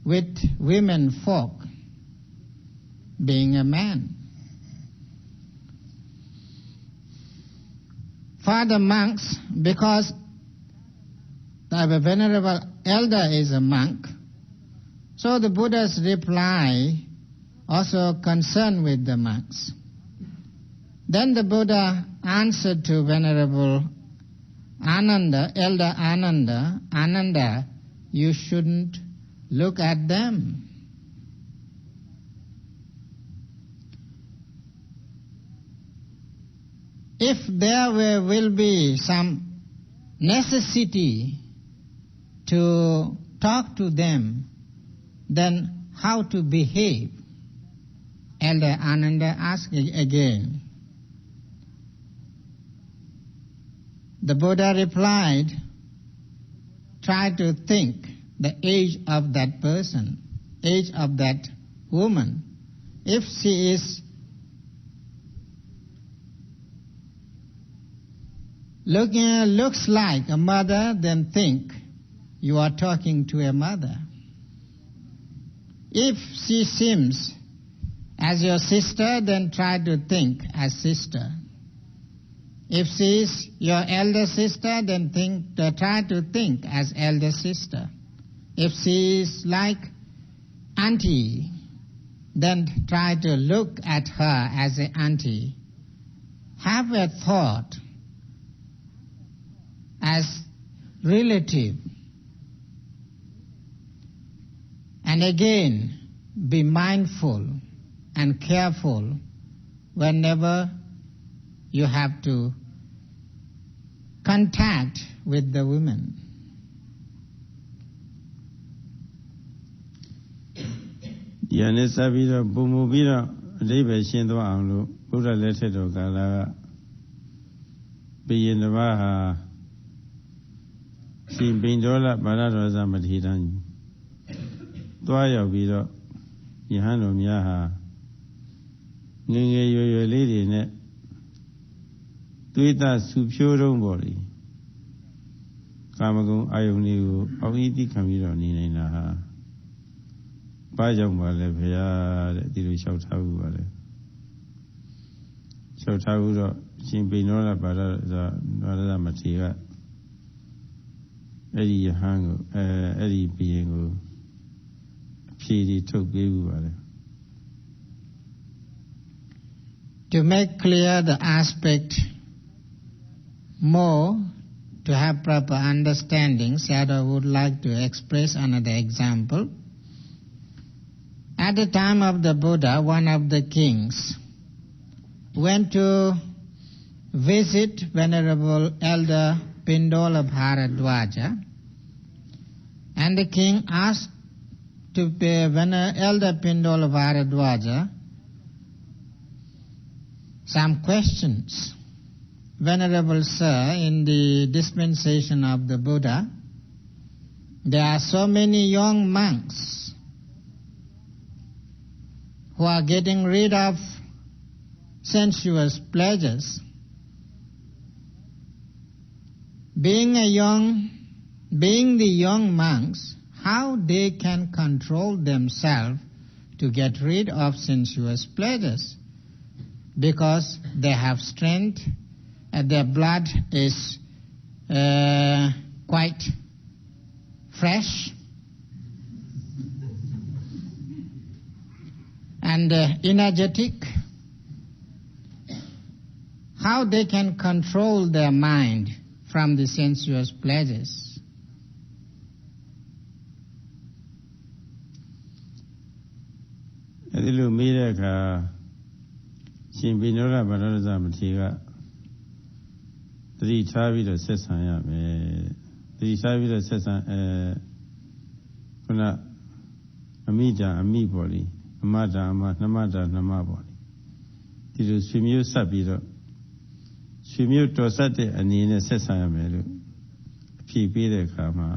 with women folk, being a man. For the monks, because the Venerable Elder is a monk, so the Buddha's reply also concerned with the monks. Then the Buddha answered to Venerable Ananda, Elder Ananda, Ananda, you shouldn't look at them. If there will be some necessity to talk to them, then how to behave? Elder Ananda asked again. The Buddha replied, try to think the age of that person, age of that woman. If she looks like a mother, then think you are talking to a mother. If she seems as your sister, then try to think as sister. If she is your elder sister, then try to think as elder sister. If she is like auntie, then try to look at her as an auntie. Have a thought as relative. And again, be mindful and careful whenever you have to contact with the women. ဒီနေ့စပြီးတော့ပုံမူပြီးတော့အဓိပ္ပာယ်ရှင်းသွားအောင်လို့ဘုရားလက်ထက်တော်ကာလကဘုရင်တစ်ပါးဟာရှင်ပိန္ဒောလဘာရတော်သမထေရန်သွားရောက်ပြီးတော့ယဟန်တော်များဟာငယ်ငယ်ရွယ်ရွယ်လေးတွေနဲ့သူ တွေးတာစုဖြိုးတုံးပေါ်လေကာမဂုဏ်အာယုန်တွေကိုအောက်ဤသိခံပြီးတော့နေနေတာဟာဘာကြောင့်ပါလဲဖေရတဲ့ဒီလိုလျှောက်ထားဘူးပါလေလျှောက်ထားဘူးတော့ရှင်ပိဏောလပါဒဘာဒမထေရအဲ့ဒီယဟန်ကိုအဲ့ဒီဘုရင်ကိုအဖြေတွေထုတ်ပေးဘူးပါလေ To make clear the aspect more, to have proper understanding, Sayadaw would like to express another example. At the time of the Buddha, one of the kings went to visit Venerable Elder Pindola Bharadwaja, and the king asked to Elder Pindola Bharadwaja some questions. Venerable Sir, in the dispensation of the Buddha, there are so many young monks who are getting rid of sensuous pleasures. Being the young monks, how they can control themselves to get rid of sensuous pleasures? Because they have strength, their blood is quite fresh and energetic. How they can control their mind from the sensuous pleasures? Shin Binola Baraza Matiga, three Tavi says I am, three Tavi says Kuna Amida, Ami body, Amada, Namada, Nama body. Did you swim you Sabido? Swim you to Sate and Nina says I am, P. Peter Kama,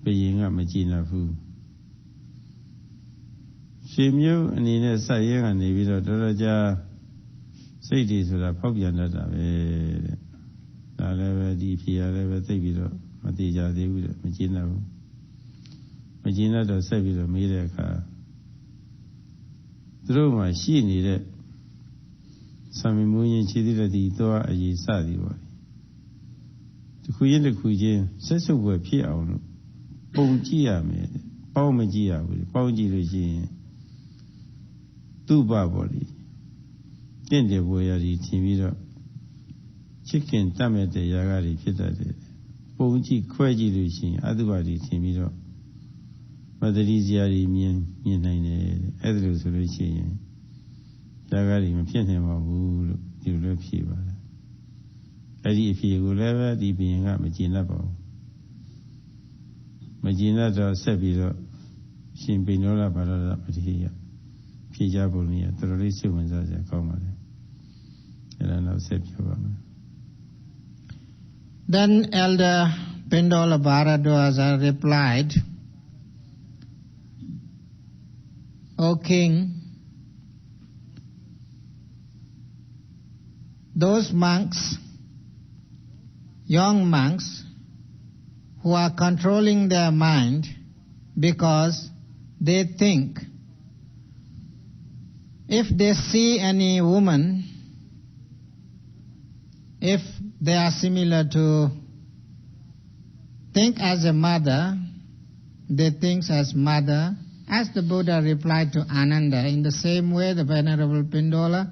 being a Magina Fu. She knew and in a saying and the video Doroja cities with a popular DP, Matija, Magina, the Savio Medica. Through my she needed some immunion chili the door a ye sadi boy. The Queen the Queen says a word piano, Pongia made, Paumagia with Pongi regime. Two barboli. Then the boyari timida. Chicken tamate yagari pitade. Pongi quaji luchin, adubadi timido. Madriziari mean Edrus luchin. Yagari pianema wool, you love fever. Eddie if you will ever be being up Magina bow. Magina does Sebido. Shin Binola Barada Matia. Pijabunia, the release when there's a common. And I know Sepia. Then Elder Pindola Bharadwaja replied, O king, those monks, young monks, who are controlling their mind because they think if they see any woman, if they are similar to think as a mother, they think as mother, as the Buddha replied to Ananda. In the same way, the Venerable Pindola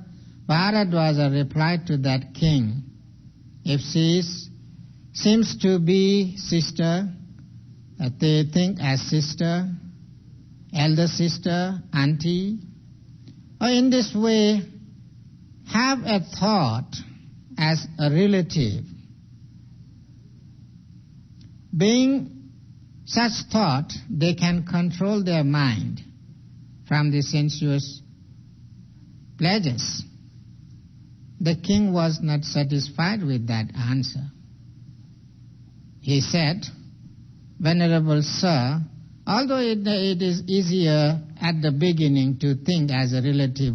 Bharadwaja replied to that king. If she seems to be sister, they think as sister, elder sister, auntie, or in this way have a thought as a relative. Being such thought, they can control their mind from the sensuous pleasures. The king was not satisfied with that answer. He said, Venerable Sir, although it is easier at the beginning to think as a relative,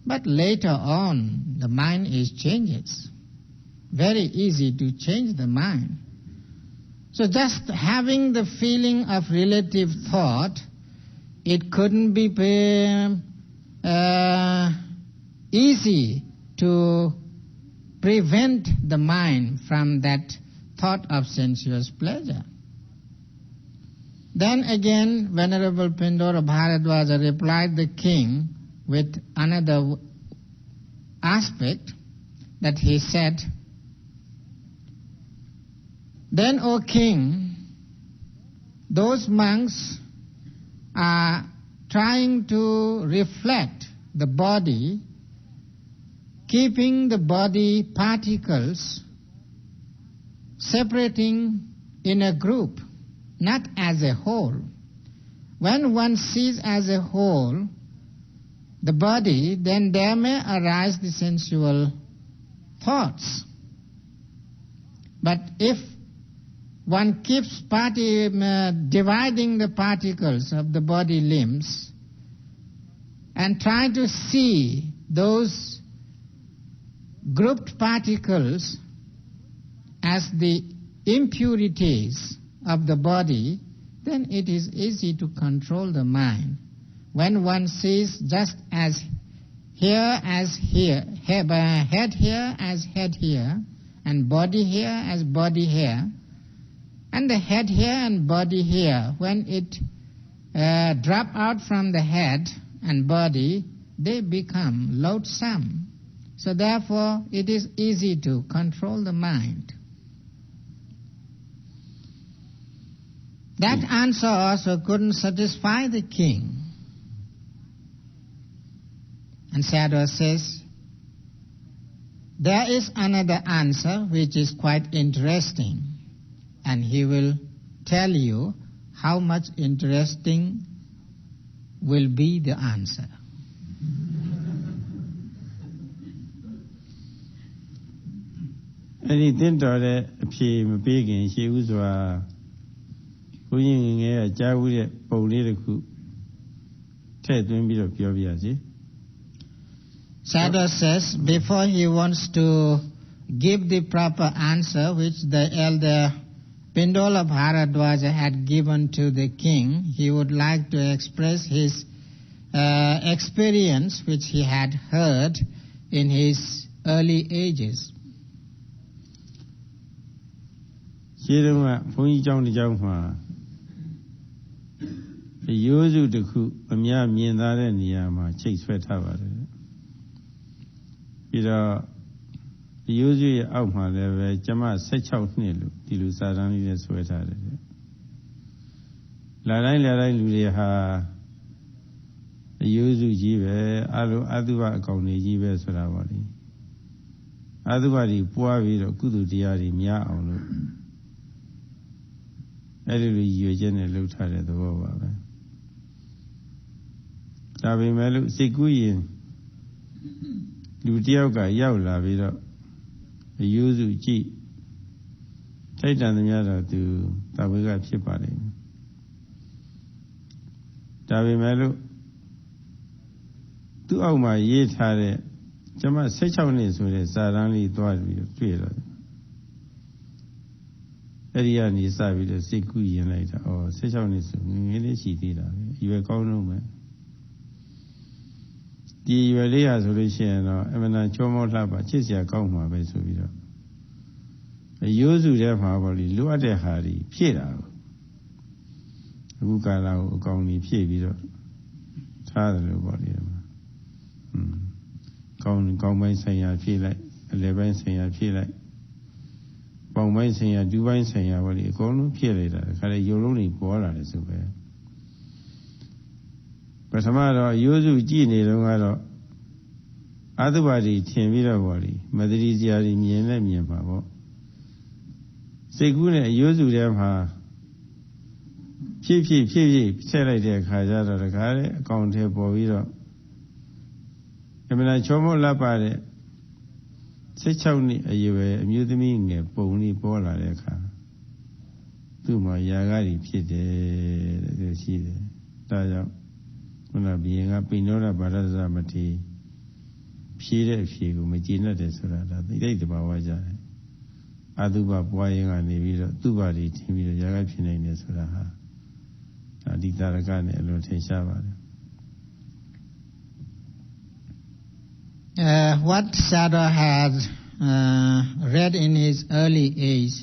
But later on, the mind changes. Very easy to change the mind. So just having the feeling of relative thought, it couldn't be easy to prevent the mind from that thought of sensuous pleasure. Then again, Venerable Pindora Bharadwaja replied the king with another aspect, that he said, "Then, O king, those monks are trying to reflect the body, keeping the body particles separating in a group, not as a whole. When one sees as a whole the body, then there may arise the sensual thoughts. But if one keeps dividing the particles of the body limbs and try to see those grouped particles as the impurities of the body, then it is easy to control the mind. When one sees just as here as here, head here as head here, and body here as body here, and the head here and body here, when it drop out from the head and body, they become loathsome. So therefore, it is easy to control the mind." That answer also couldn't satisfy the king. And Sayadaw says, there is another answer which is quite interesting, and he will tell you how much interesting will be the answer. Anything to that appear begging, she was going a Jawid political Ted when be of Pioviazi. Sayadaw says, before he wants to give the proper answer which the elder Pindora Bharadwaja had given to the king, he would like to express his experience which he had heard in his early ages. The usual the coup, a mere miendare niyama, chase fetava. The usual outma level, Jama set out Nilu, Dilusaran is sweater. Larai Ludeha, the usual jive, Aduva Koni jive Suravali. Aduvari, Puavi, Kudu Diari, Mia Aulu. Every year, Jenny looked at the war. Tabi Melu, Sikuyin. Lutioga Yaula Vido, a Yuzu G. Titan the Yada to Tabiga Chipari. Tabi Melu, 2 hours my yet had a Jama Sechanis with a suddenly thought with thriller. Arian is with a Sikuyin later, or Sechanis in a city. You were called no man. The Valia solution or Emana Chomo Lapa, Chisia Koma Besuvido. A Yuzu Devali, Luade Hari, Piera Ukala, Ukoni, Pievido, Father Body. Gomai saying I feel like, 11 saying I feel like, Bomai saying I do one saying I will go no Piera, Kale Yoroni Bora is aware. But Amado, Yuzu Gini, Longado, otherwise, Tiamira Wally, Madrizia in Miena Miamabo. Seguna, Yuzu Yamha, Pipi, Selade, Kajada, the Kare, Count Bovido. Emina Chomo Lapade, Sechoni, a year, amusing a pony bola leca. To my Yagari Piede, the Side, Taja. Being up in Nora Baraza Mati, ဖြေတဲ့အဖြေကိုမကျေနပ်တယ်ဆိုတာဒါသိတဲ့တဘာဝကြတယ်အတုပပွားရင်ကနေပြီးတော့သူ့ဘာတွေထင်ပြီးတော့ຢာကဖြစ်နိုင်တယ်ဆိုတာဟာဒါဒီတာရကနဲ့အလွန်ထင်ရှားပါတယ် What Sayadaw had read in his early age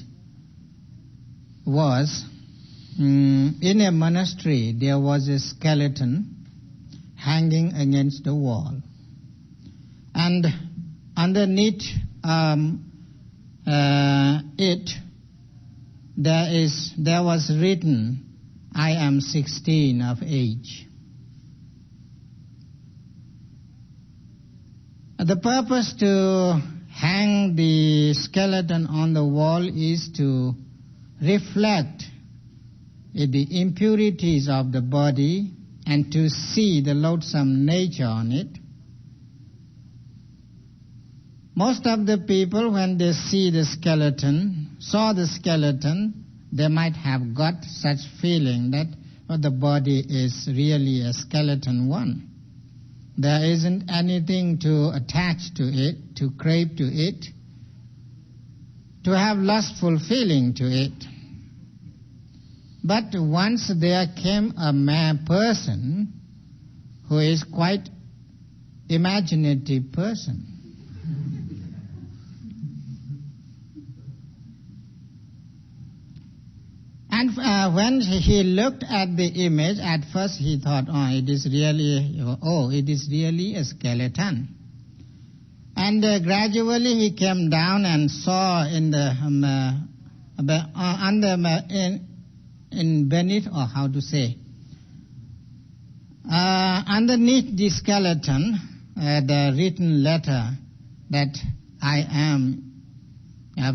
was in a monastery there was a skeleton hanging against the wall, and underneath it there was written, "I am 16 of age." The purpose to hang the skeleton on the wall is to reflect the impurities of the body and to see the loathsome nature on it. Most of the people, when they saw the skeleton, they might have got such feeling that the body is really a skeleton one. There isn't anything to attach to it, to crave to it, to have lustful feeling to it. But once there came a person who is quite imaginative person, and when he looked at the image, at first he thought, it is really a skeleton. And gradually he came down and saw in the beneath, or how to say, underneath the skeleton, the written letter that I am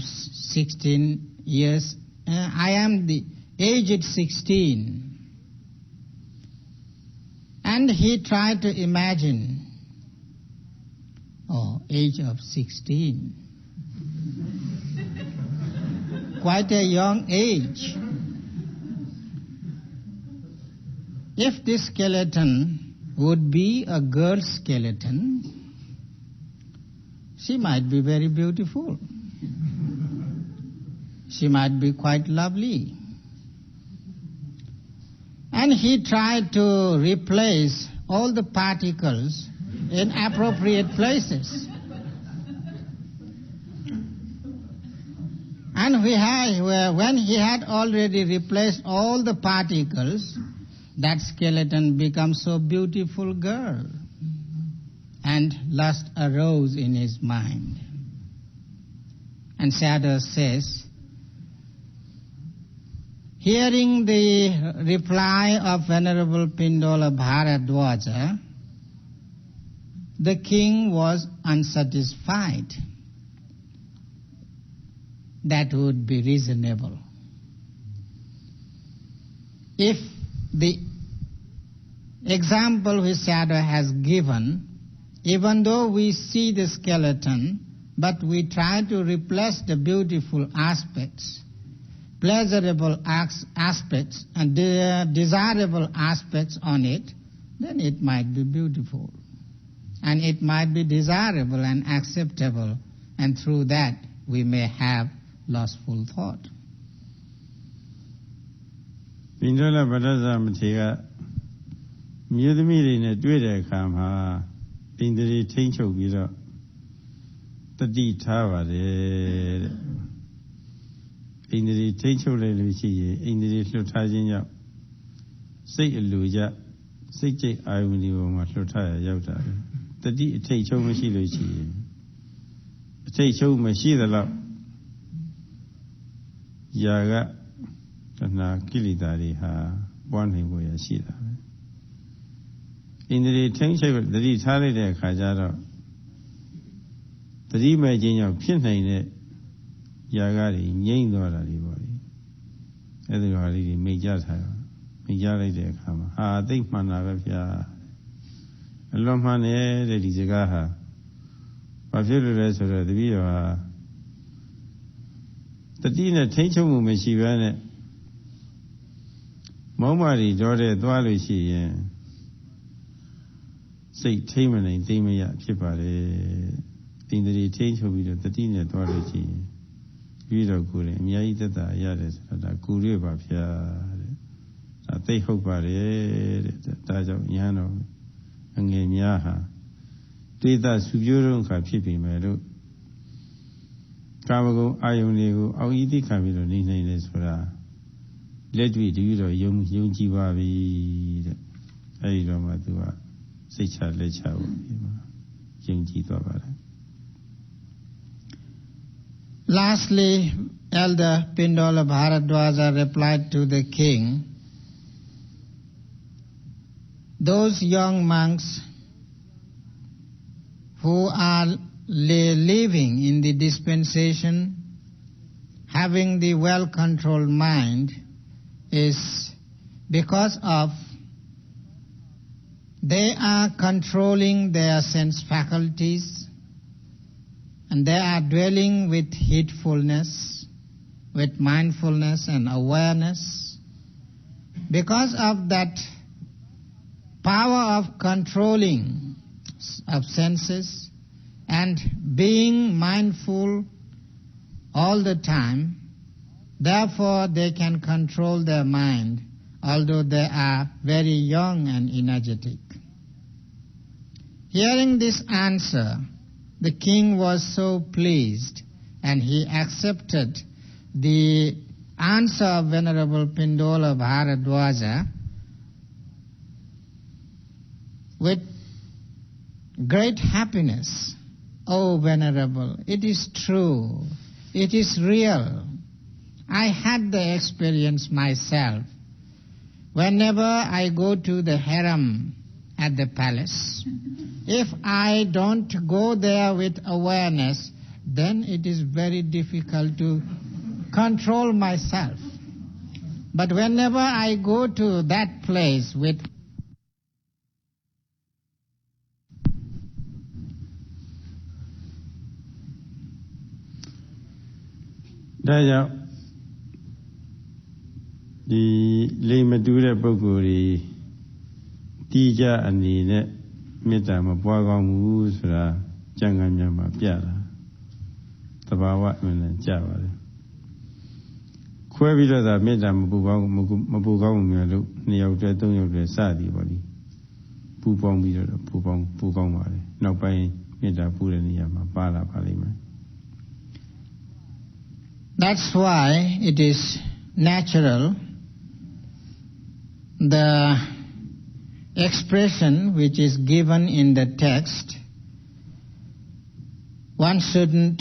16 years. I am the aged 16. And he tried to imagine, age of 16. Quite a young age. If this skeleton would be a girl skeleton, she might be very beautiful. She might be quite lovely. And he tried to replace all the particles in appropriate places. And when he had already replaced all the particles, that skeleton becomes so beautiful girl. And lust arose in his mind. And Sayadaw says, hearing the reply of Venerable Pindola Bharadwaja, the king was unsatisfied. That would be reasonable. If the example which Sayadaw has given, even though we see the skeleton, but we try to replace the beautiful aspects, pleasurable aspects and desirable aspects on it, then it might be beautiful. And it might be desirable and acceptable, and through that we may have lustful thought. Pindola Bharadwaja မြို့သမီးတွေနဲ့တွေ့တဲ့အခါမှာဣန္ဒြေထိန်းချုပ်ပြီးတော့တတိထားပါတယ်တဲ့ဣန္ဒြေထိန်းချုပ်လိုက်လို့ရှိရင်ဣန္ဒြေလွတ်ထားခြင်းကြောင့်စိတ်အလိုကျစိတ်ကြိတ်အာယုန်ဒီပေါ်မှာလွတ်ထားရရောက်တာတတိအထိတ်ချုပ်မရှိလို့ရှိရင်အထိတ်ချုပ်မရှိသလောက်ຢာကတဏှာကိလေသာတွေဟာပွားနိုင်ဖို့ရရှိတာပဲဣန္ဒြေထိန်းချုပ်တတိထားလိုက်တဲ့အခါကျတော့တတိမဲ့ခြင်းကြောင့်ဖြစ်နိုင်တဲ့ຢာကတွေငြိမ့်သွားတာတွေပေါ့လေအဲ့ဒီဟာလေးတွေမိတ်ကြထားတာမိတ်ကြလိုက်တဲ့အခါမှာဟာသိမှန်တာပဲဗျာအလွန်မှန်တဲ့ဒီစကားဟာဘာဖြစ်လို့လဲဆိုတော့တပည့်တော်ဟာတတိနဲ့ထိန်းချုပ်မှုမရှိဘဲနဲ့မောင်းမာတွေကြောတဲ့သွားလို့ရှိရင် စိတ်ထိမ့်မနိုင်သိမရဖြစ်ပါတယ်တိန္ဒြေထိမ့်ချုပ်ပြီးတော့တတိနဲ့သွားလို့ရှိရင်ပြီးတော့ကိုယ်လည်းအများကြီးသက်သာရတယ်ဆိုတာဒါကိုယ်ရွေးပါဗျာတဲ့ဒါသိဟုတ်ပါတယ်တဲ့ဒါကြောင့်ညာတော်အငယ်များဟာတေသစုပြိုးတော့ခါဖြစ်ပြီမယ်လို့ကာမဂုဏ်အာယုန်တွေကိုအောက်ဤသိခံပြီးတော့နေနိုင်တယ်ဆိုတာလက်တွေ့တည်းတော့ယုံကြည်ပါပြီတဲ့အဲဒီတော့မှသူကစိတ်ချလက်ချဖို့ဒီမှာယုံကြည်သွားပါတယ် Lastly, Elder Pindola Bharadwaja replied to the king, those young monks who are living in the dispensation, having the well-controlled mind, is because of they are controlling their sense faculties and they are dwelling with heedfulness, with mindfulness and awareness. Because of that power of controlling of senses and being mindful all the time, therefore they can control their mind, although they are very young and energetic. Hearing this answer, the king was so pleased and he accepted the answer of Venerable Pindola Bharadwaja with great happiness. Oh, Venerable, it is true, it is real. I had the experience myself. Whenever I go to the harem at the palace, if I don't go there with awareness, then it is very difficult to control myself. But whenever I go to that place withဒါကြောင့်ဒီလိမ်မတူတဲ့ပုဂ္ဂိုလ်တွေတီးကြအနေနဲ့မေတ္တာမပွားကောင်းဘူးဆိုတာကျမ်းဂန်များမှာပြတာသဘာဝအမှန်နဲ့ကြပါတယ်ခွဲပြီးတော့သာမေတ္တာမပူကောင်းများလို့2ယောက်တည်း3ယောက်တည်းစသည်ပေါ့လေပူပေါင်းပြီးတော့ပူကောင်းပါတယ်နောက်ပိုင်းမေတ္တာပူတဲ့နေရာမှာပါလာပါလိမ့်မယ် That's why it is natural the expression which is given in the text, one shouldn't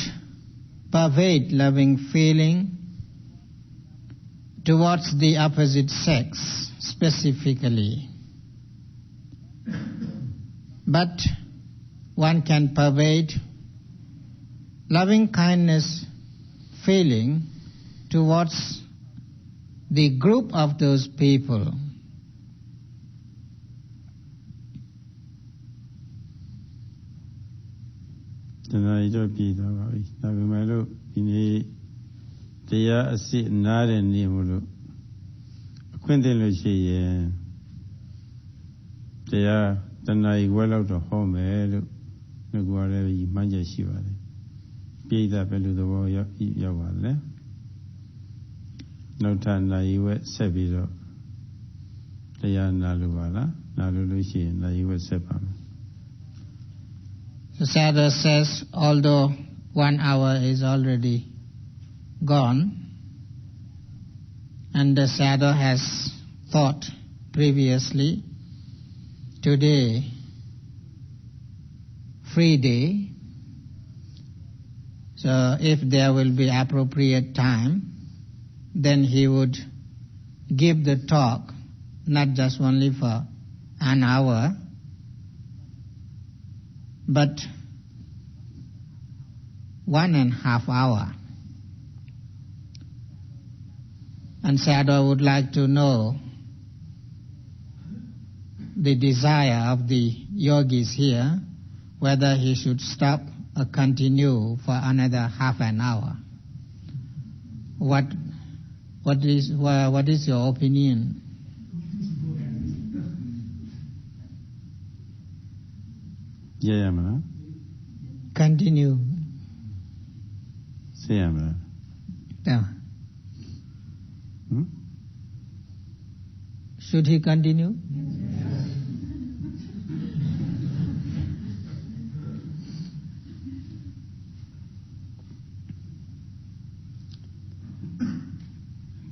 pervade loving feeling towards the opposite sex specifically. But one can pervade loving kindness feeling towards the group of those people. Tonight, don't be the way. Now, my look, in the sit not in the mulu. Quentin Lucy, they are the night well out of home, no go wherever you manage Shiva. Be that below the wall, Yawale. No time, you wet Sebido. They are Naluvala, Nalulushi, and you wet Sepam. The Sadhu says, although 1 hour is already gone, and the Sadhu has thought previously, today, free day, so if there will be appropriate time, then he would give the talk, not just only for an hour, but 1.5 hours. And Sadhu would like to know the desire of the yogis here, whether he should stop or continue for another half an hour. What is your opinion? Yayamana? Continue. Sayamana? Yeah. Should he continue?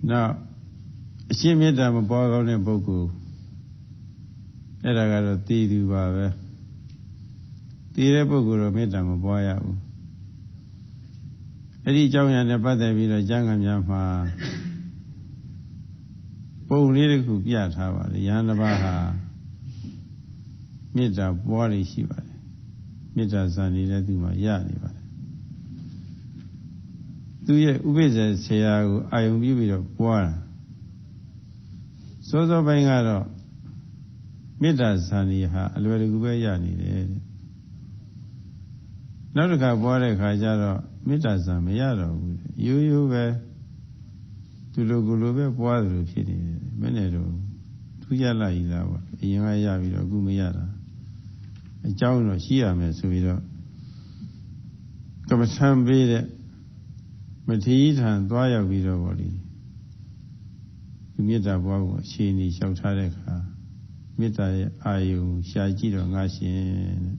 Now, အရှင်းမေတ္တာမပွားကောင်းတဲ့ပုဂ္ဂိုလ်အဲ့ဒါကတော့တည်သူပါပဲတည်တဲ့ပုဂ္ဂိုလ်တော့မေတ္တာမပွားရဘူးအဲ့ဒီအကြောင်းအရာနဲ့ပတ်သက်ပြီးတော့ကျမ်းဂန်များမှာပုံလေးတစ်ခုပြထားပါတယ်ယဟန်တစ်ပါးဟာမေတ္တာပွားရရှိပါတယ်မေတ္တာဇာတိလည်းသူမှာရနေပါတယ်သူရဲ့ဥပိ္ပဇေဆရာကိုအာယုံပြုပြီးတော့ပွားတာစောစောပိုင်းကတော့မေတ္တာဇာတိဟာအလွယ်တကူပဲရနေတယ်တဲ့နောက်တစ်ခါပွားတဲ့ခါကျတော့မေတ္တာဇာမရတော့ဘူးရိုးရိုးပဲသူလိုကိုလိုပဲပွားသလိုဖြစ်နေတယ်မနဲ့တော့ထူးခြားလာကြီးလားပေါ့အရင်ကရပြီးတော့အခုမရတာအကြောင်းတော့ရှိရမယ်ဆိုပြီးတော့ကမ္မထံပေးတဲ့မထေရထံသွားရောက်ပြီးတော့ဗောလေဒီမေတ္တာပွားကိုအခြေအနေလျှောက်ထားတဲ့အခါမေတ္တာရဲ့အာယုံရှာကြည့်တော့ငါရှင်တဲ့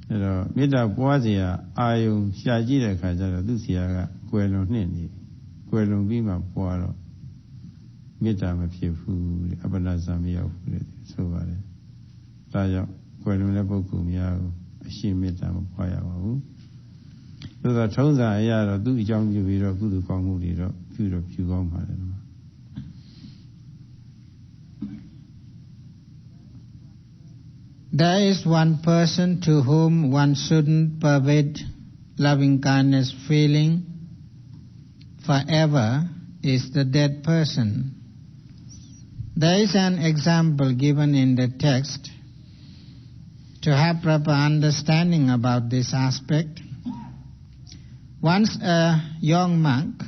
အဲ့တော့မေတ္တာပွားเสียအာယုံရှာကြည့်တဲ့အခါကျတော့သူ့ဆရာကကွယ်လွန်နှင့်နေကွယ်လွန်ပြီးမှပွားတော့မေတ္တာမဖြစ်ဘူးတဲ့အပ္ပနာဇာမရောက်ဘူးတဲ့ဆိုပါတယ်ဒါကြောင့်ကွယ်လွန်တဲ့ပုဂ္ဂိုလ်များကိုအရှင်မေတ္တာမပွားရပါဘူးသို့သောထုံးစံအရာတော့သူ့အကြောင်းပြုပြီးတော့ကုသိုလ်ကောင်းမှုတွေတော့ပြုကောင်းပါတယ်နော် There is one person to whom one shouldn't pervade loving kindness feeling forever is the dead person. There is an example given in the text to have proper understanding about this aspect. Once a young monk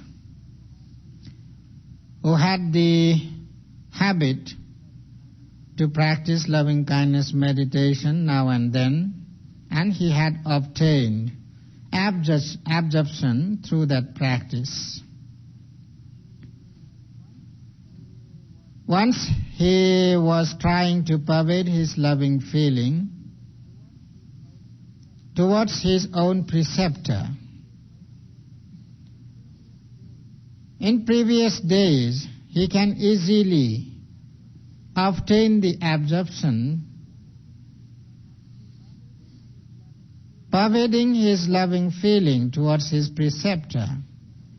who had the habit to practice loving kindness meditation now and then, and he had obtained absorption through that practice. Once he was trying to pervade his loving feeling towards his own preceptor. In previous days, he can easily obtain the absorption, pervading his loving feeling towards his preceptor.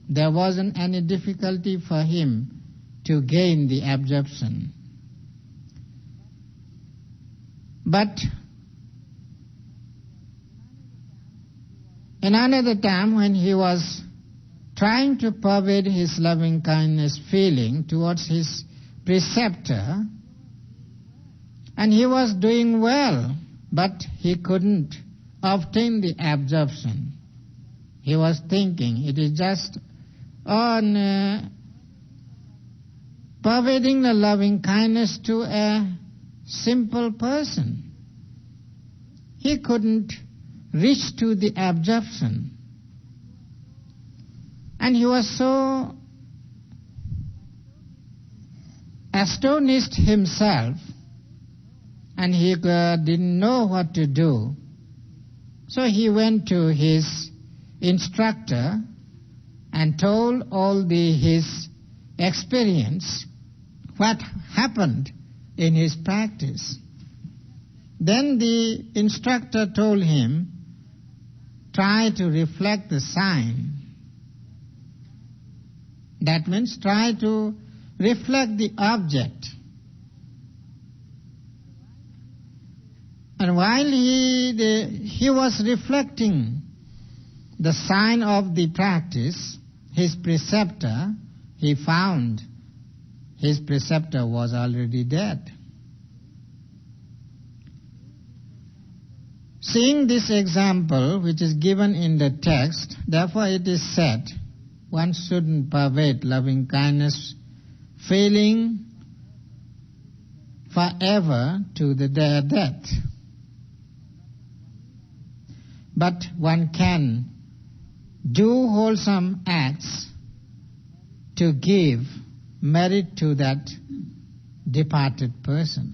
There wasn't any difficulty for him to gain the absorption. But in another time when he was trying to pervade his loving kindness feeling towards his preceptor, and he was doing well, but he couldn't obtain the absorption. He was thinking it is just on pervading the loving kindness to a simple person. He couldn't reach to the absorption. And he was so astonished himself, and he didn't know what to do. So he went to his instructor and told all his experience, what happened in his practice. Then the instructor told him, try to reflect the sign. That means try to reflect the object. And while he was reflecting the sign of the practice, his preceptor, he found his preceptor was already dead. Seeing this example, which is given in the text, therefore it is said, one shouldn't pervade loving kindness feeling forever to the death. but one can do wholesome acts to give merit to that departed person.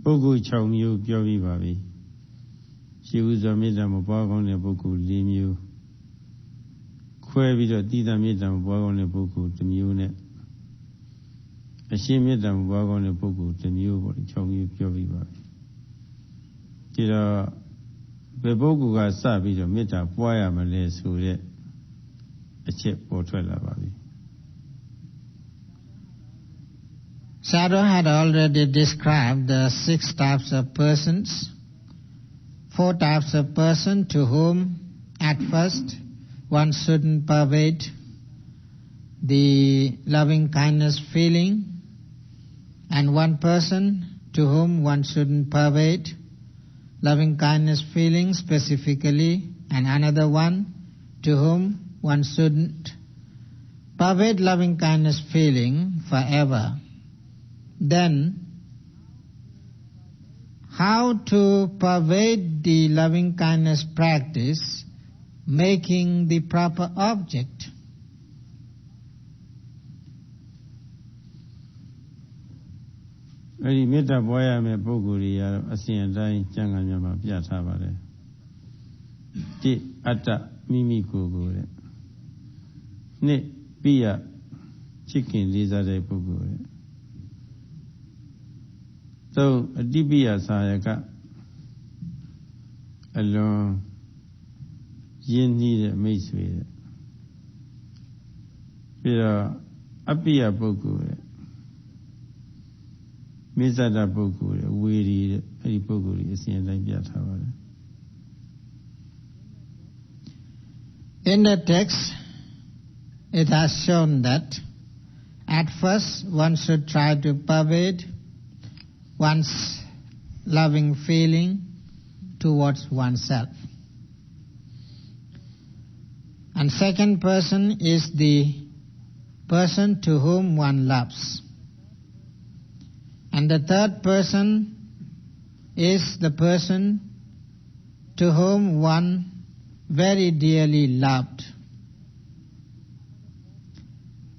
ပုဂ္ဂိုလ်6မျိုးပြောပြီးပါပြီရှိဥစွာမေတ္တာမပွားကောင်းတဲ့ပုဂ္ဂိုလ်4မျိုးခွဲပြီးတော့တိတ္တမေတ္တာမပွားကောင်းတဲ့ပုဂ္ဂိုလ်1မျိုးနဲ့အရှင်းမေတ္တာမပွားကောင်းတဲ့ပုဂ္ဂိုလ်1မျိုးပေါ့6မျိုးပြောပြီးပါပြီဒီတော့ဘယ်ပုဂ္ဂိုလ်ကစပြီးတော့မေတ္တာပွားရမလဲဆိုတဲ့အချက်ပေါ်ထွက်လာပါပြီ Sayadaw had already described the 6 types of persons, 4 types of person to whom at first one shouldn't pervade the loving kindness feeling, and 1 person to whom one shouldn't pervade loving kindness feeling specifically, and another one to whom one shouldn't pervade loving kindness feeling forever. Then, how to pervade the loving kindness practice, making the proper object? Eri mettaပွားရမယ်ပုဂ္ဂိုလ်တွေကတော့အစဉ်အတိုင်းကျမ်းဂန်များမှာပြထားပါတယ်တိအတ္တမိမိကိုယ်ကိုတဲ့နှစ်ပိယချစ်ခင်လေးစားတဲ့ပုဂ္ဂိုလ်တဲ့သုံးအတိပိယစာယကအလွန်ရင်းနှီးတဲ့မိတ်ဆွေတဲ့ပြီးတော့အပိယပုဂ္ဂိုလ်တဲ့မိစ္ဆဒပုဂ္ဂိုလ်တဲ့ဝေရီတဲ့အဲ့ဒီပုဂ္ဂိုလ်ကြီးအစဉ်အတိုင်းပြထားပါတယ် In the text, it has shown that at first one should try to pervade one's loving feeling towards oneself. And second person is the person to whom one loves. And the third person is the person to whom one very dearly loved.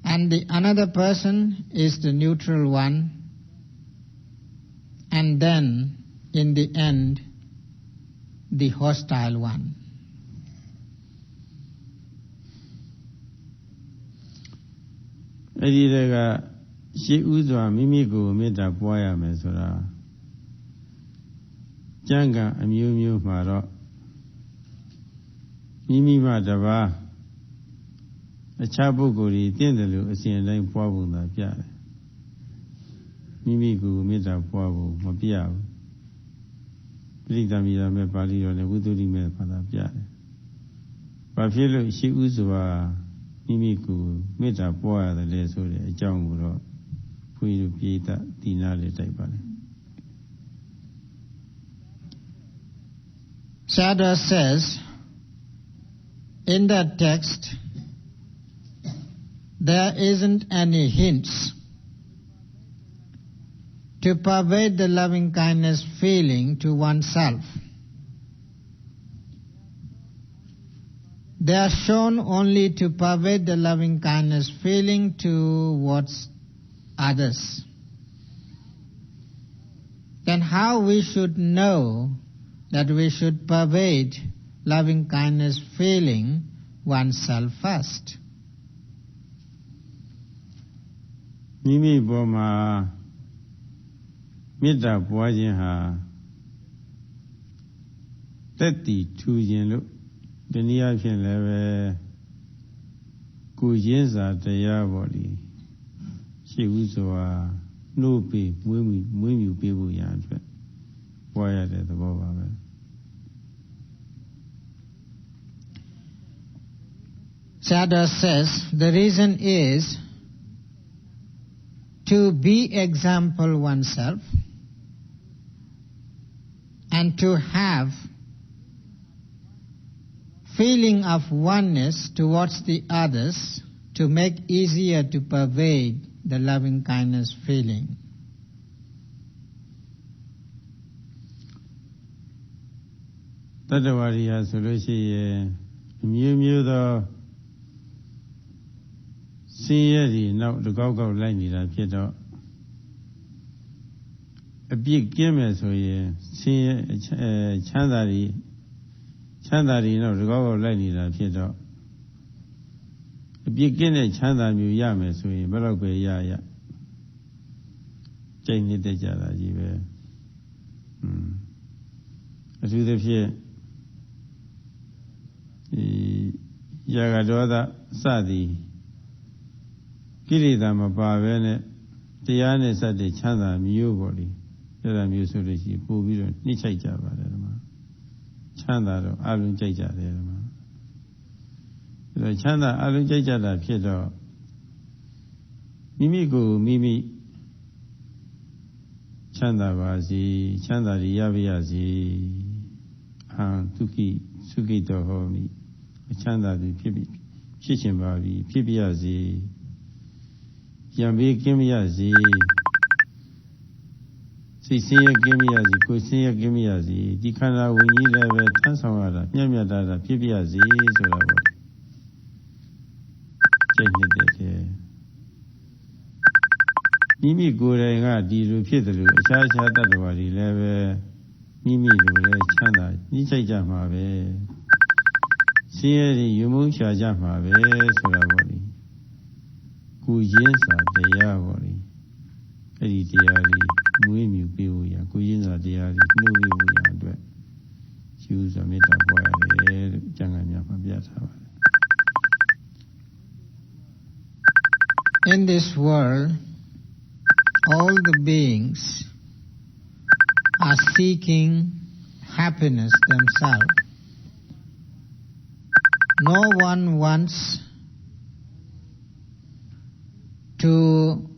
And the another person is the neutral one. And then, in the end, the hostile one. အဲ့ဒီတည်းကရှိဥစွာမိမိကိုမေတ္တာပွားရမယ်ဆိုတာကျမ်းဂန်အမျိုးမျိုးမှာတော့မိမိမှတပါးအခြားပုဂ္ဂိုလ်တွေတင့်တယ်လို့အစဉ်အတိုင်းပွားပုံသာပြတယ်မိမိကိုမေတ္တာပွားဖို့မပြဘူးပရိသမီရာမဲ့ပါဠိတော်နဲ့ဝိသုဒ္ဓိမဲ့ဘာသာပြတယ်ဘာဖြစ်လို့ရှိဥစွာမိမိကိုမေတ္တာပွားရတယ်လဲဆိုတဲ့အကြောင်းကိုတော့ဘုရားတို့ပြေတတိနာလေးတိုက်ပါလေ Sayadaw says, in that text, there isn't any hints to pervade the loving kindness feeling to oneself. They are shown only to pervade the loving kindness feeling towards others. Then how we should know that we should pervade loving kindness feeling oneself first? မိမိပေါ်မှာမေတ္တာပွားခြင်းဟာတက်တည်ထူခြင်းလို့ဒီနည်းအားဖြင့်လည်းပဲကိုယ်ရင်းစာတရားပေါ်လီရှိဥစွာနှုတ်ပြီးမွေးမြူပေးဖို့ရန်အတွက်ပွားရတဲ့သဘောပါပဲ Sayadaw says the reason is to be example oneself and to have feeling of oneness towards the others to make easier to pervade the loving kindness feeling. Tattvariya so lo shi ye myu myu tho sin ye di naw takaw kaw lai nida phit taw a piit kin me so ye sin ye chanda ri naw takaw kaw lai nida phit taw a piit kin ne chanda myu ya me so yin balauk be yaကြိတ်နေတဲ့ကြတာကြီးပဲအထူးသဖြင့်ရာဂဒေါသစသည်ကိလေသာမပါဘဲနဲ့တရားနဲ့စတဲ့ချမ်းသာမျိုးပေါ့လေအဲ့ဒါမျိုးဆိုလို့ရှိပို့ပြီးတော့နှိမ့်ချိုက်ကြပါတယ်ဒီမှာချမ်းသာတော့အလုံးကြိုက်ကြတယ်ဒီမှာအဲ့တော့ချမ်းသာအလုံးကြိုက်ကြတာဖြစ်တော့မိမိကိုမိမိချမ်းသာပါစေချမ်းသာရပါရစေအာသုခိသုခိတော်ဟောမိချမ်းသာသည်ဖြစ်ခြင်းပါပြီဖြစ်ပြရစေရံပေးကင်းမရစေစိတ်ဆင်းရဲကင်းမရစေကိုယ်ဆင်းရဲကင်းမရစေဒီခန္ဓာဝိညာဉ်လည်းပဲထမ်းဆောင်ရတာမြတ်မြတ်တာဖြစ်ပြရစေဆိုတာပေါ့ကျင့်နေတဲ့မိမိကိုယ်တိုင်ကဒီလိုဖြစ်တယ်လို့အခြားတတ္တဝါတွေလည်းပဲမိမိလိုလည်းချမ်းသာနှိမ့်ချိုက်ကြမှာပဲဆင်းရဲတွေယူမုန်းရှာကြမှာပဲဆိုတာပေါ့လေကိုရင်းစာတရားပေါ့လေအဲ့ဒီတရားလေးမွေးမြူပေးဖို့ရကိုရင်းစာတရားလေးနှုတ်ပေးဖို့ရအတွက်ယူစွာမေတ္တာပွားရတယ်လို့ကျမ်းဂန်များမှာပြထားပါတယ် In this world all the beings are seeking happiness themselves. No one wants to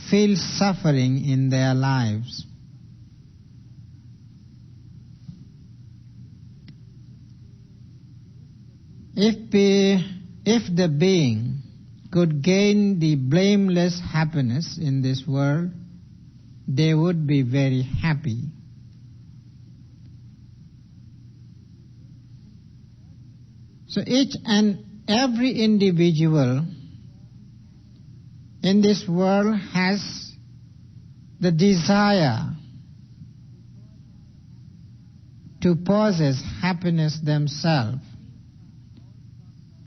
feel suffering in their lives. If the being could gain the blameless happiness in this world, they would be very happy. So each and every individual in this world has the desire to possess happiness themselves,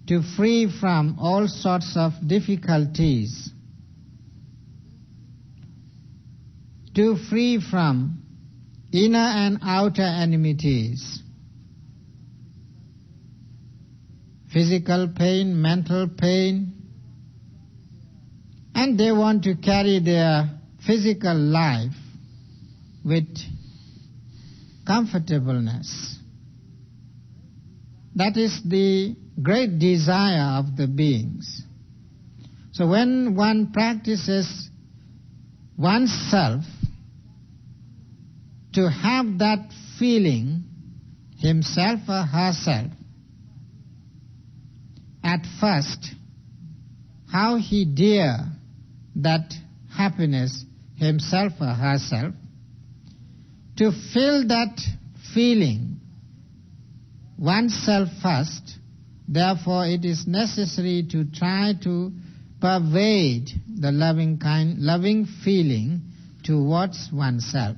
to free from all sorts of difficulties, to free from inner and outer enmities, physical pain, mental pain, and they want to carry their physical life with comfortableness. That is the great desire of the beings. So when one practices oneself to have that feeling, himself or herself, at first, how he dare that happiness, himself or herself, to feel that feeling oneself first. Therefore, it is necessary to try to pervade the loving feeling towards oneself.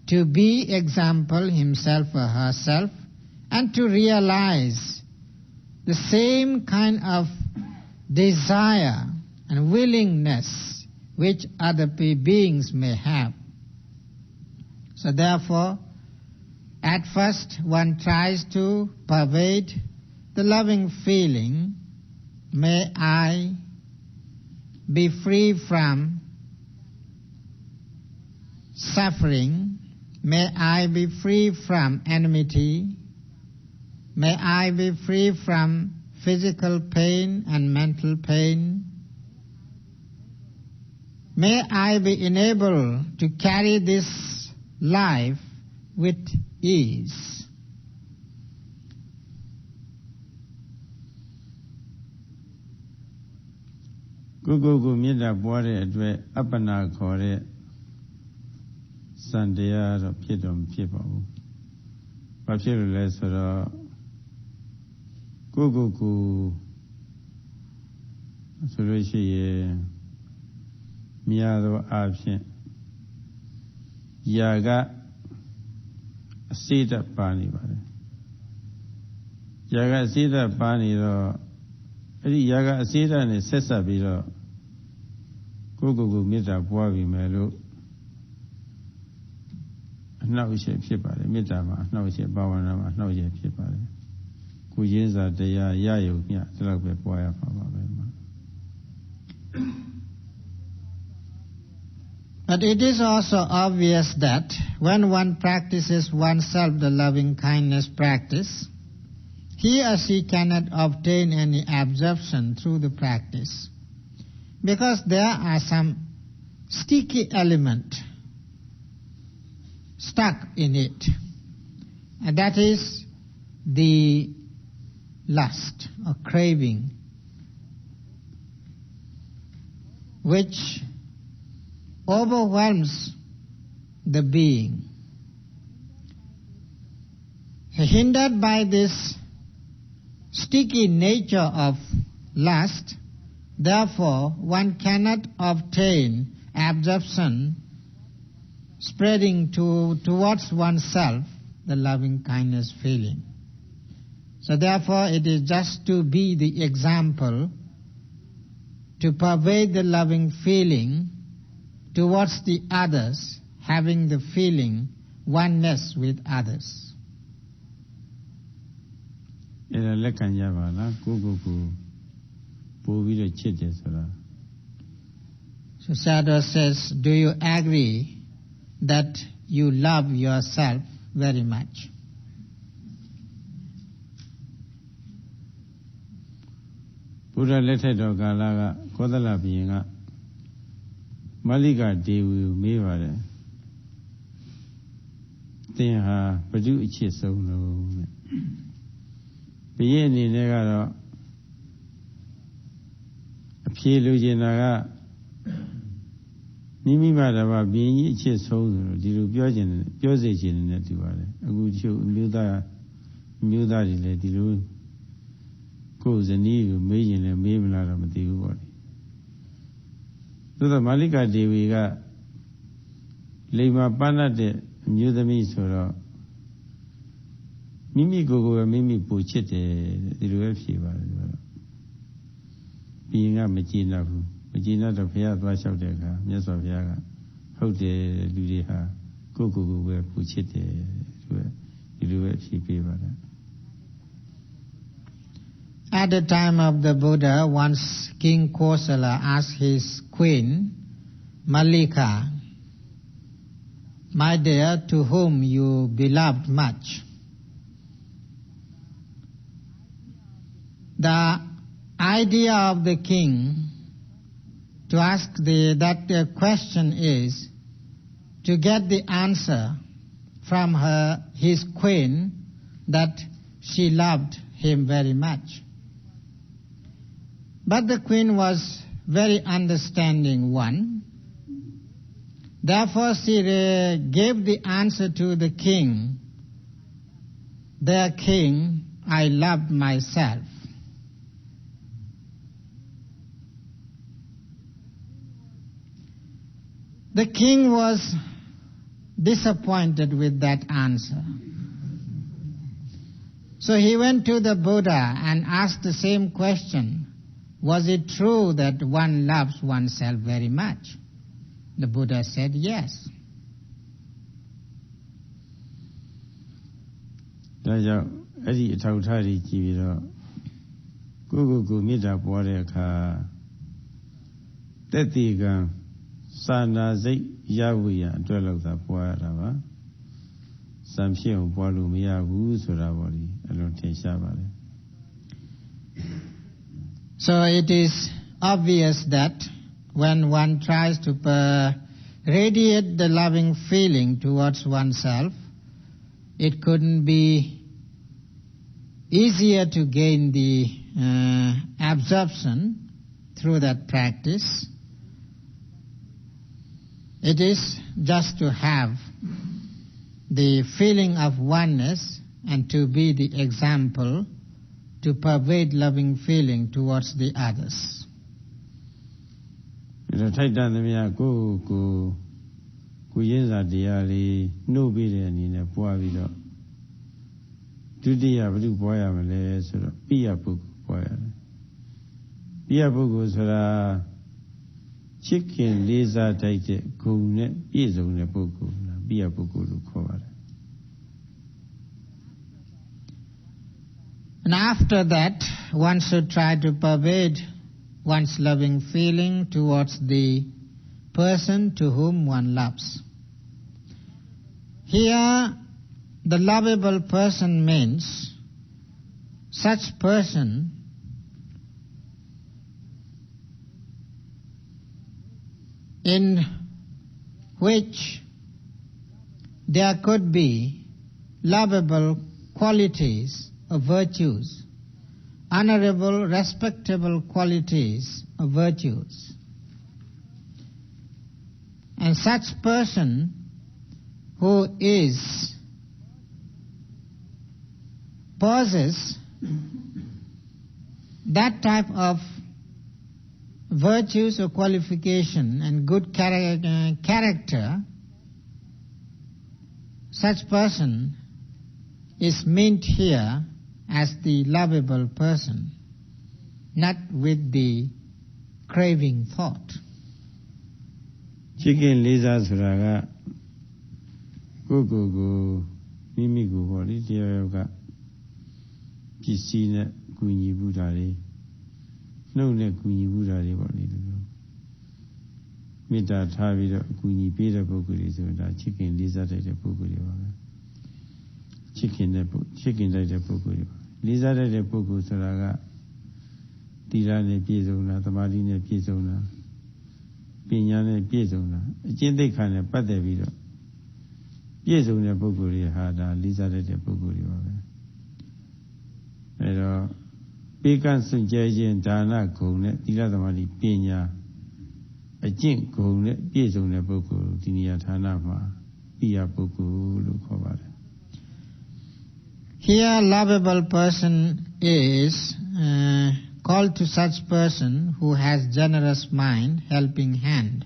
To be example himself or herself, and to realize the same kind of desire and willingness which other beings may have. So therefore, at first one tries to pervade the loving feeling, may I be free from suffering, may I be free from enmity, may I be free from physical pain and mental pain, may I be enabled to carry this life with ease. Gugu mita puare atwe appana khore sandaya ro phit taw phit pa bu ဘာဖြစ်လို့လဲဆိုတော့ကိုဆိုလို့ရှိရင်မြာသောအဖြစ်ຢာကအစေတပါနေပါတယ်ຢာကအစေတပါနေတော့အဲ့ဒီຢာကအစေတနဲ့ဆက်ဆက်ပြီးတော့ကိုမေတ္တာပွားပြီးမယ်လို့အနှောက်အယှက်ဖြစ်ပါတယ်မေတ္တာမှာအနှောက်အယှက်ဘာဝနာမှာအနှောက်အယှက်ဖြစ်ပါတယ်ကိုရင်းစာတရားရယုံမျှဒီလောက်ပဲပွားရပါပါပဲမှာ But it is also obvious that when one practices oneself the loving kindness practice, he or she cannot obtain any absorption through the practice, because there are some sticky element stuck in it, and that is the lust or craving, which overwhelms the being. Hindered by this sticky nature of lust, therefore one cannot obtain absorption spreading towards oneself the loving kindness feeling. So therefore it is just to be the example, to pervade the loving feeling towards the others, having the feeling oneness with others. အဲ့ဒါလက်ခံကြပါလားကိုပို့ပြီးတော့ချစ်တယ်ဆိုတာ So Sayadaw says, do you agree that you love yourself very much? ဘုရားလက်ထက်တော်ကာလကကောသလဘုရင်ကမလိကဒေဝီကိုမေးပါတယ်သင်ဟာဘု து အချစ်ဆုံးလို့တဲ့ဘုရင်အနေနဲ့ကတော့အဖြေလိုချင်တာကမိမိမှတပါးဘုရင်ကြီးအချစ်ဆုံးဆိုလို့ဒီလိုပြောစေချင်တယ်တူပါတယ်အခုချုပ်အမျိုးသားတွေလည်းဒီလိုကိုယ်ဇနီးကိုမေးရင်လည်းမေးမလားတော့မသိဘူးပေါ့လေသို့သောမာလိကဒေဝီကလိမ္မာပန်းတဲ့အမျိုးသမီးဆိုတော့မိမိကိုယ်ကိုယ်မိမိပူချစ်တယ်ဒီလိုပဲဖြေပါတယ်ဆိုတော့ဘုရင်ကမကြည်နပ်ဘူးမကြည်နပ်တော့ဘုရားသွားလျှောက်တဲ့အခါမြတ်စွာဘုရားကဟုတ်တယ်လူတွေဟာကိုယ်ကိုယ်ကိုပဲပူချစ်တယ်ဒီလိုပဲဖြေပေးပါတယ် At the time of the Buddha, once King Kosala asked his queen, Mallika, my dear, to whom you beloved much. The idea of the king to ask that question is to get the answer from his queen that she loved him very much. But the queen was very understanding one. Therefore she gave the answer to the king, "Dear king, I loved myself." The king was disappointed with that answer. So he went to the Buddha and asked the same question. Was it true that one loves oneself very much? The Buddha said yes. ဒါကြောင့်အဲ့ဒီအထောက်ထားကြီးကြည့်ပြီးတော့ကိုမေတ္တာပွားတဲ့အခါတက်တိကံစာနာစိတ်ရဖို့ရအတွက်လောက်သာပွားရတာပါစံဖြစ်အောင်ပွားလို့မရဘူးဆိုတာပေါ့လေအလွန်ထင်ရှားပါတယ် So it is obvious that when one tries to radiate the loving feeling towards oneself, it couldn't be easier to gain the absorption through that practice. It is just to have the feeling of oneness and to be the example to pervade loving feeling towards the others. ဒါထိုက်တန်သမျှကိုရင်းစာတရားလေးနှုတ်ပြီးတဲ့အနေနဲ့ပွားပြီးတော့ဒုတိယဘယ်လိုပွားရမလဲဆိုတော့ပိယပုဂ္ဂိုလ်ပွားရတယ်ပိယပုဂ္ဂိုလ်ဆိုတာချစ်ခင်လေးစားတိုက်တဲ့ဂုဏ်နဲ့ပြည့်စုံတဲ့ပုဂ္ဂိုလ်ပိယပုဂ္ဂိုလ်လို့ခေါ်ပါတယ် And after that, one should try to pervade one's loving feeling towards the person to whom one loves. Here, the lovable person means such person in which there could be lovable qualities of virtues, honorable, respectable qualities of virtues. And such person who possesses that type of virtues or qualification and good character, such person is meant here as the lovable person, not with the craving thought. Chicken lisa suraga go mimi go body yoga piscina kuni budari no ne kuni budari body mita tavido kuni peda pokuri so da chicken lisa de pokuri chicken de pokuri lisa de pokuri suraga tira ne piezona tamari ne piezona ပညာနဲ့ပြည့်စုံတာအကျင့်သိက္ခာနဲ့ပတ်သက်ပြီးတော့ပြည့်စုံတဲ့ပုဂ္ဂိုလ်တွေဟာဒါလေးစားတဲ့ပုဂ္ဂိုလ်တွေပါပဲအဲတော့ပေကန့်စွန့်ကြဲခြင်းဒါနဂုဏ်နဲ့သီလသမာဓိပညာအကျင့်ဂုဏ်နဲ့ပြည့်စုံတဲ့ပုဂ္ဂိုလ်ဒီနေရာဌာနမှာပိယပုဂ္ဂိုလ်လို့ခေါ်ပါတယ် Here lovable person is called to such person who has generous mind, helping hand,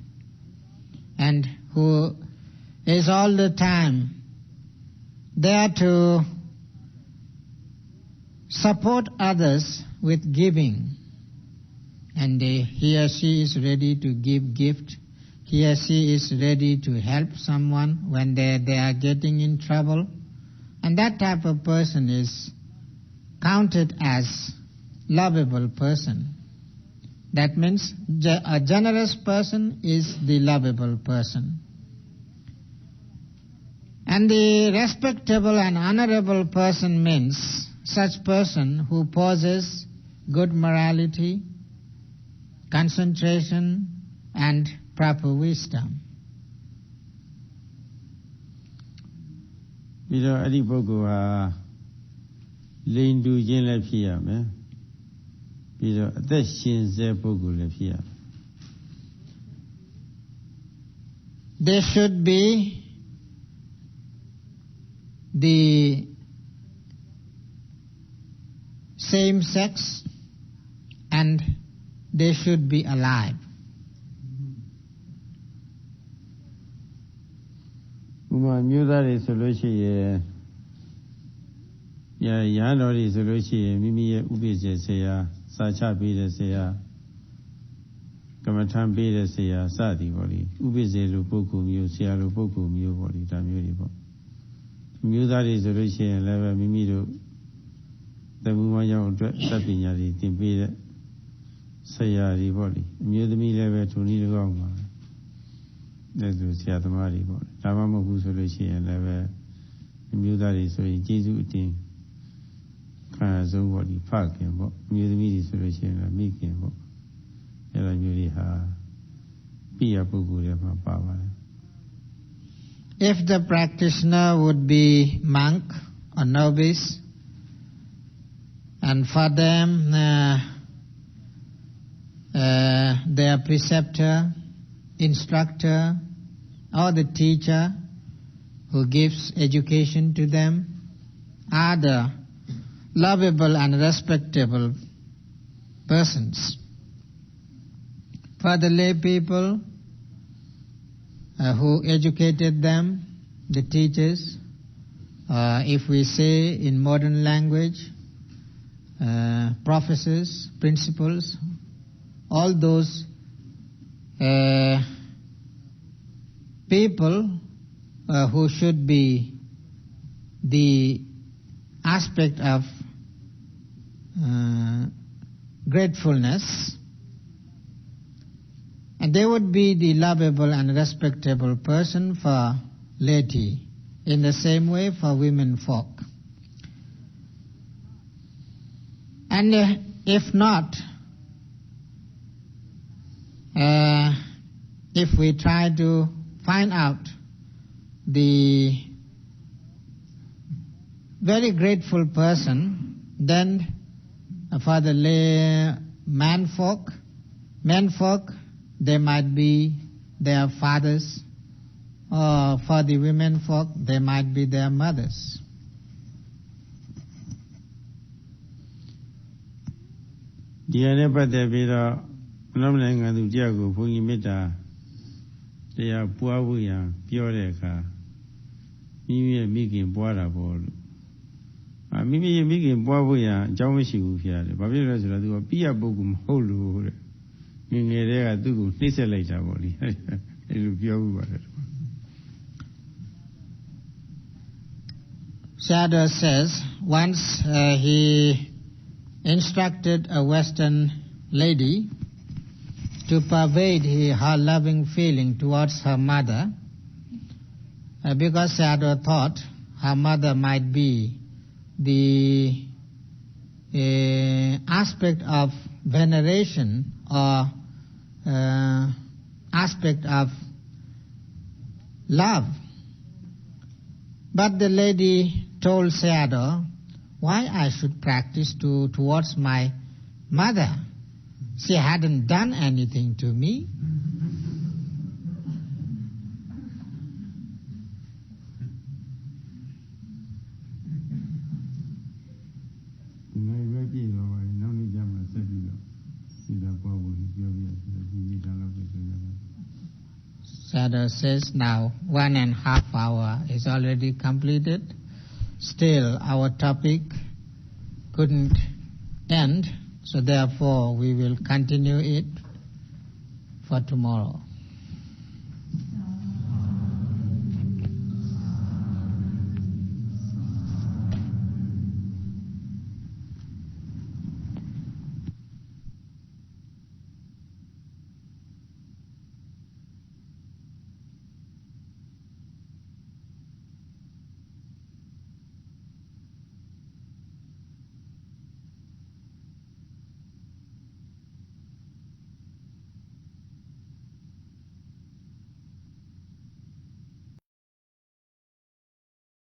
and who is all the time there to support others with giving. And he or she is ready to give gift. He or she is ready to help someone when they are getting in trouble. And that type of person is counted as lovable person. That means a generous person is the lovable person. And the respectable and honorable person means such person who possesses good morality, concentration, and proper wisdom. ပြီးတော့အဲ့ဒီပုဂ္ဂိုလ်ဟာလိန်တူခြင်းလည်းဖြစ်ရမယ်ပြီးတော့အသက်ရှင်စေပုဂ္ဂိုလ်လည်းဖြစ်ရမယ် There should be the same sex and they should be alive. ဥပမာမျိုးသားတွေဆိုလို့ရှိရင်ရဟန်းတော်တွေဆိုလို့ရှိရင်မိမိရဲ့ဥပိ္ပဇေဆရာစာချပေးတဲ့ဆရာကမ္မထမ်းပေးတဲ့ဆရာစသည်ပေါ့လေဥပိ္ပဇေလိုပုဂ္ဂိုလ်မျိုးဆရာလိုပုဂ္ဂိုလ်မျိုးပေါ့လေဒါမျိုးတွေပေါ့မျိုးသားတွေဆိုလို့ရှိရင်လည်းပဲမိမိတို့သမုမရောက်အတွက်သတ်ပညာတွေသင်ပေးတဲ့ဆရာတွေပေါ့လေအမျိုးသမီးလည်းပဲထုံနည်း၎င်းပါတဲ့သူဆရာသမားတွေပေါ့ဒါမှမဟုတ်ဘူးဆိုလို့ရှိရင်လည်းပဲအမျိုးသားတွေဆိုရင်ကျေးဇူးအတင်ခံဆုံးပေါ့ဒီဖခင်ပေါ့အမျိုးသမီးတွေဆိုလို့ရှိရင်လည်းမိခင်ပေါ့အဲ့လိုမျိုးတွေဟာပိယပုဂ္ဂိုလ်တွေမှာပါပါတယ် If the practitioner would be monk or novice, and for them their preceptor, instructor, or the teacher who gives education to them are the lovable and respectable persons. For the lay people who educated them, the teachers, if we say in modern language, professors, principals, all those people who should be the aspect of gratefulness, and they would be the lovable and respectable person for laity, in the same way for women folk. And if not, if we try to find out the very grateful person, then for the lay menfolk, they might be their fathers, or for the women folk, they might be their mothers. Sayadaw says, once he instructed a Western lady to pervade her loving feeling towards her mother, because Sayadaw thought her mother might be the aspect of veneration or aspect of love. But the lady told Sayadaw, why I should practice towards my mother? She hadn't done anything to me. Sayadaw says now 1.5 hours is already completed. Still our topic couldn't end, so therefore we will continue it for tomorrow.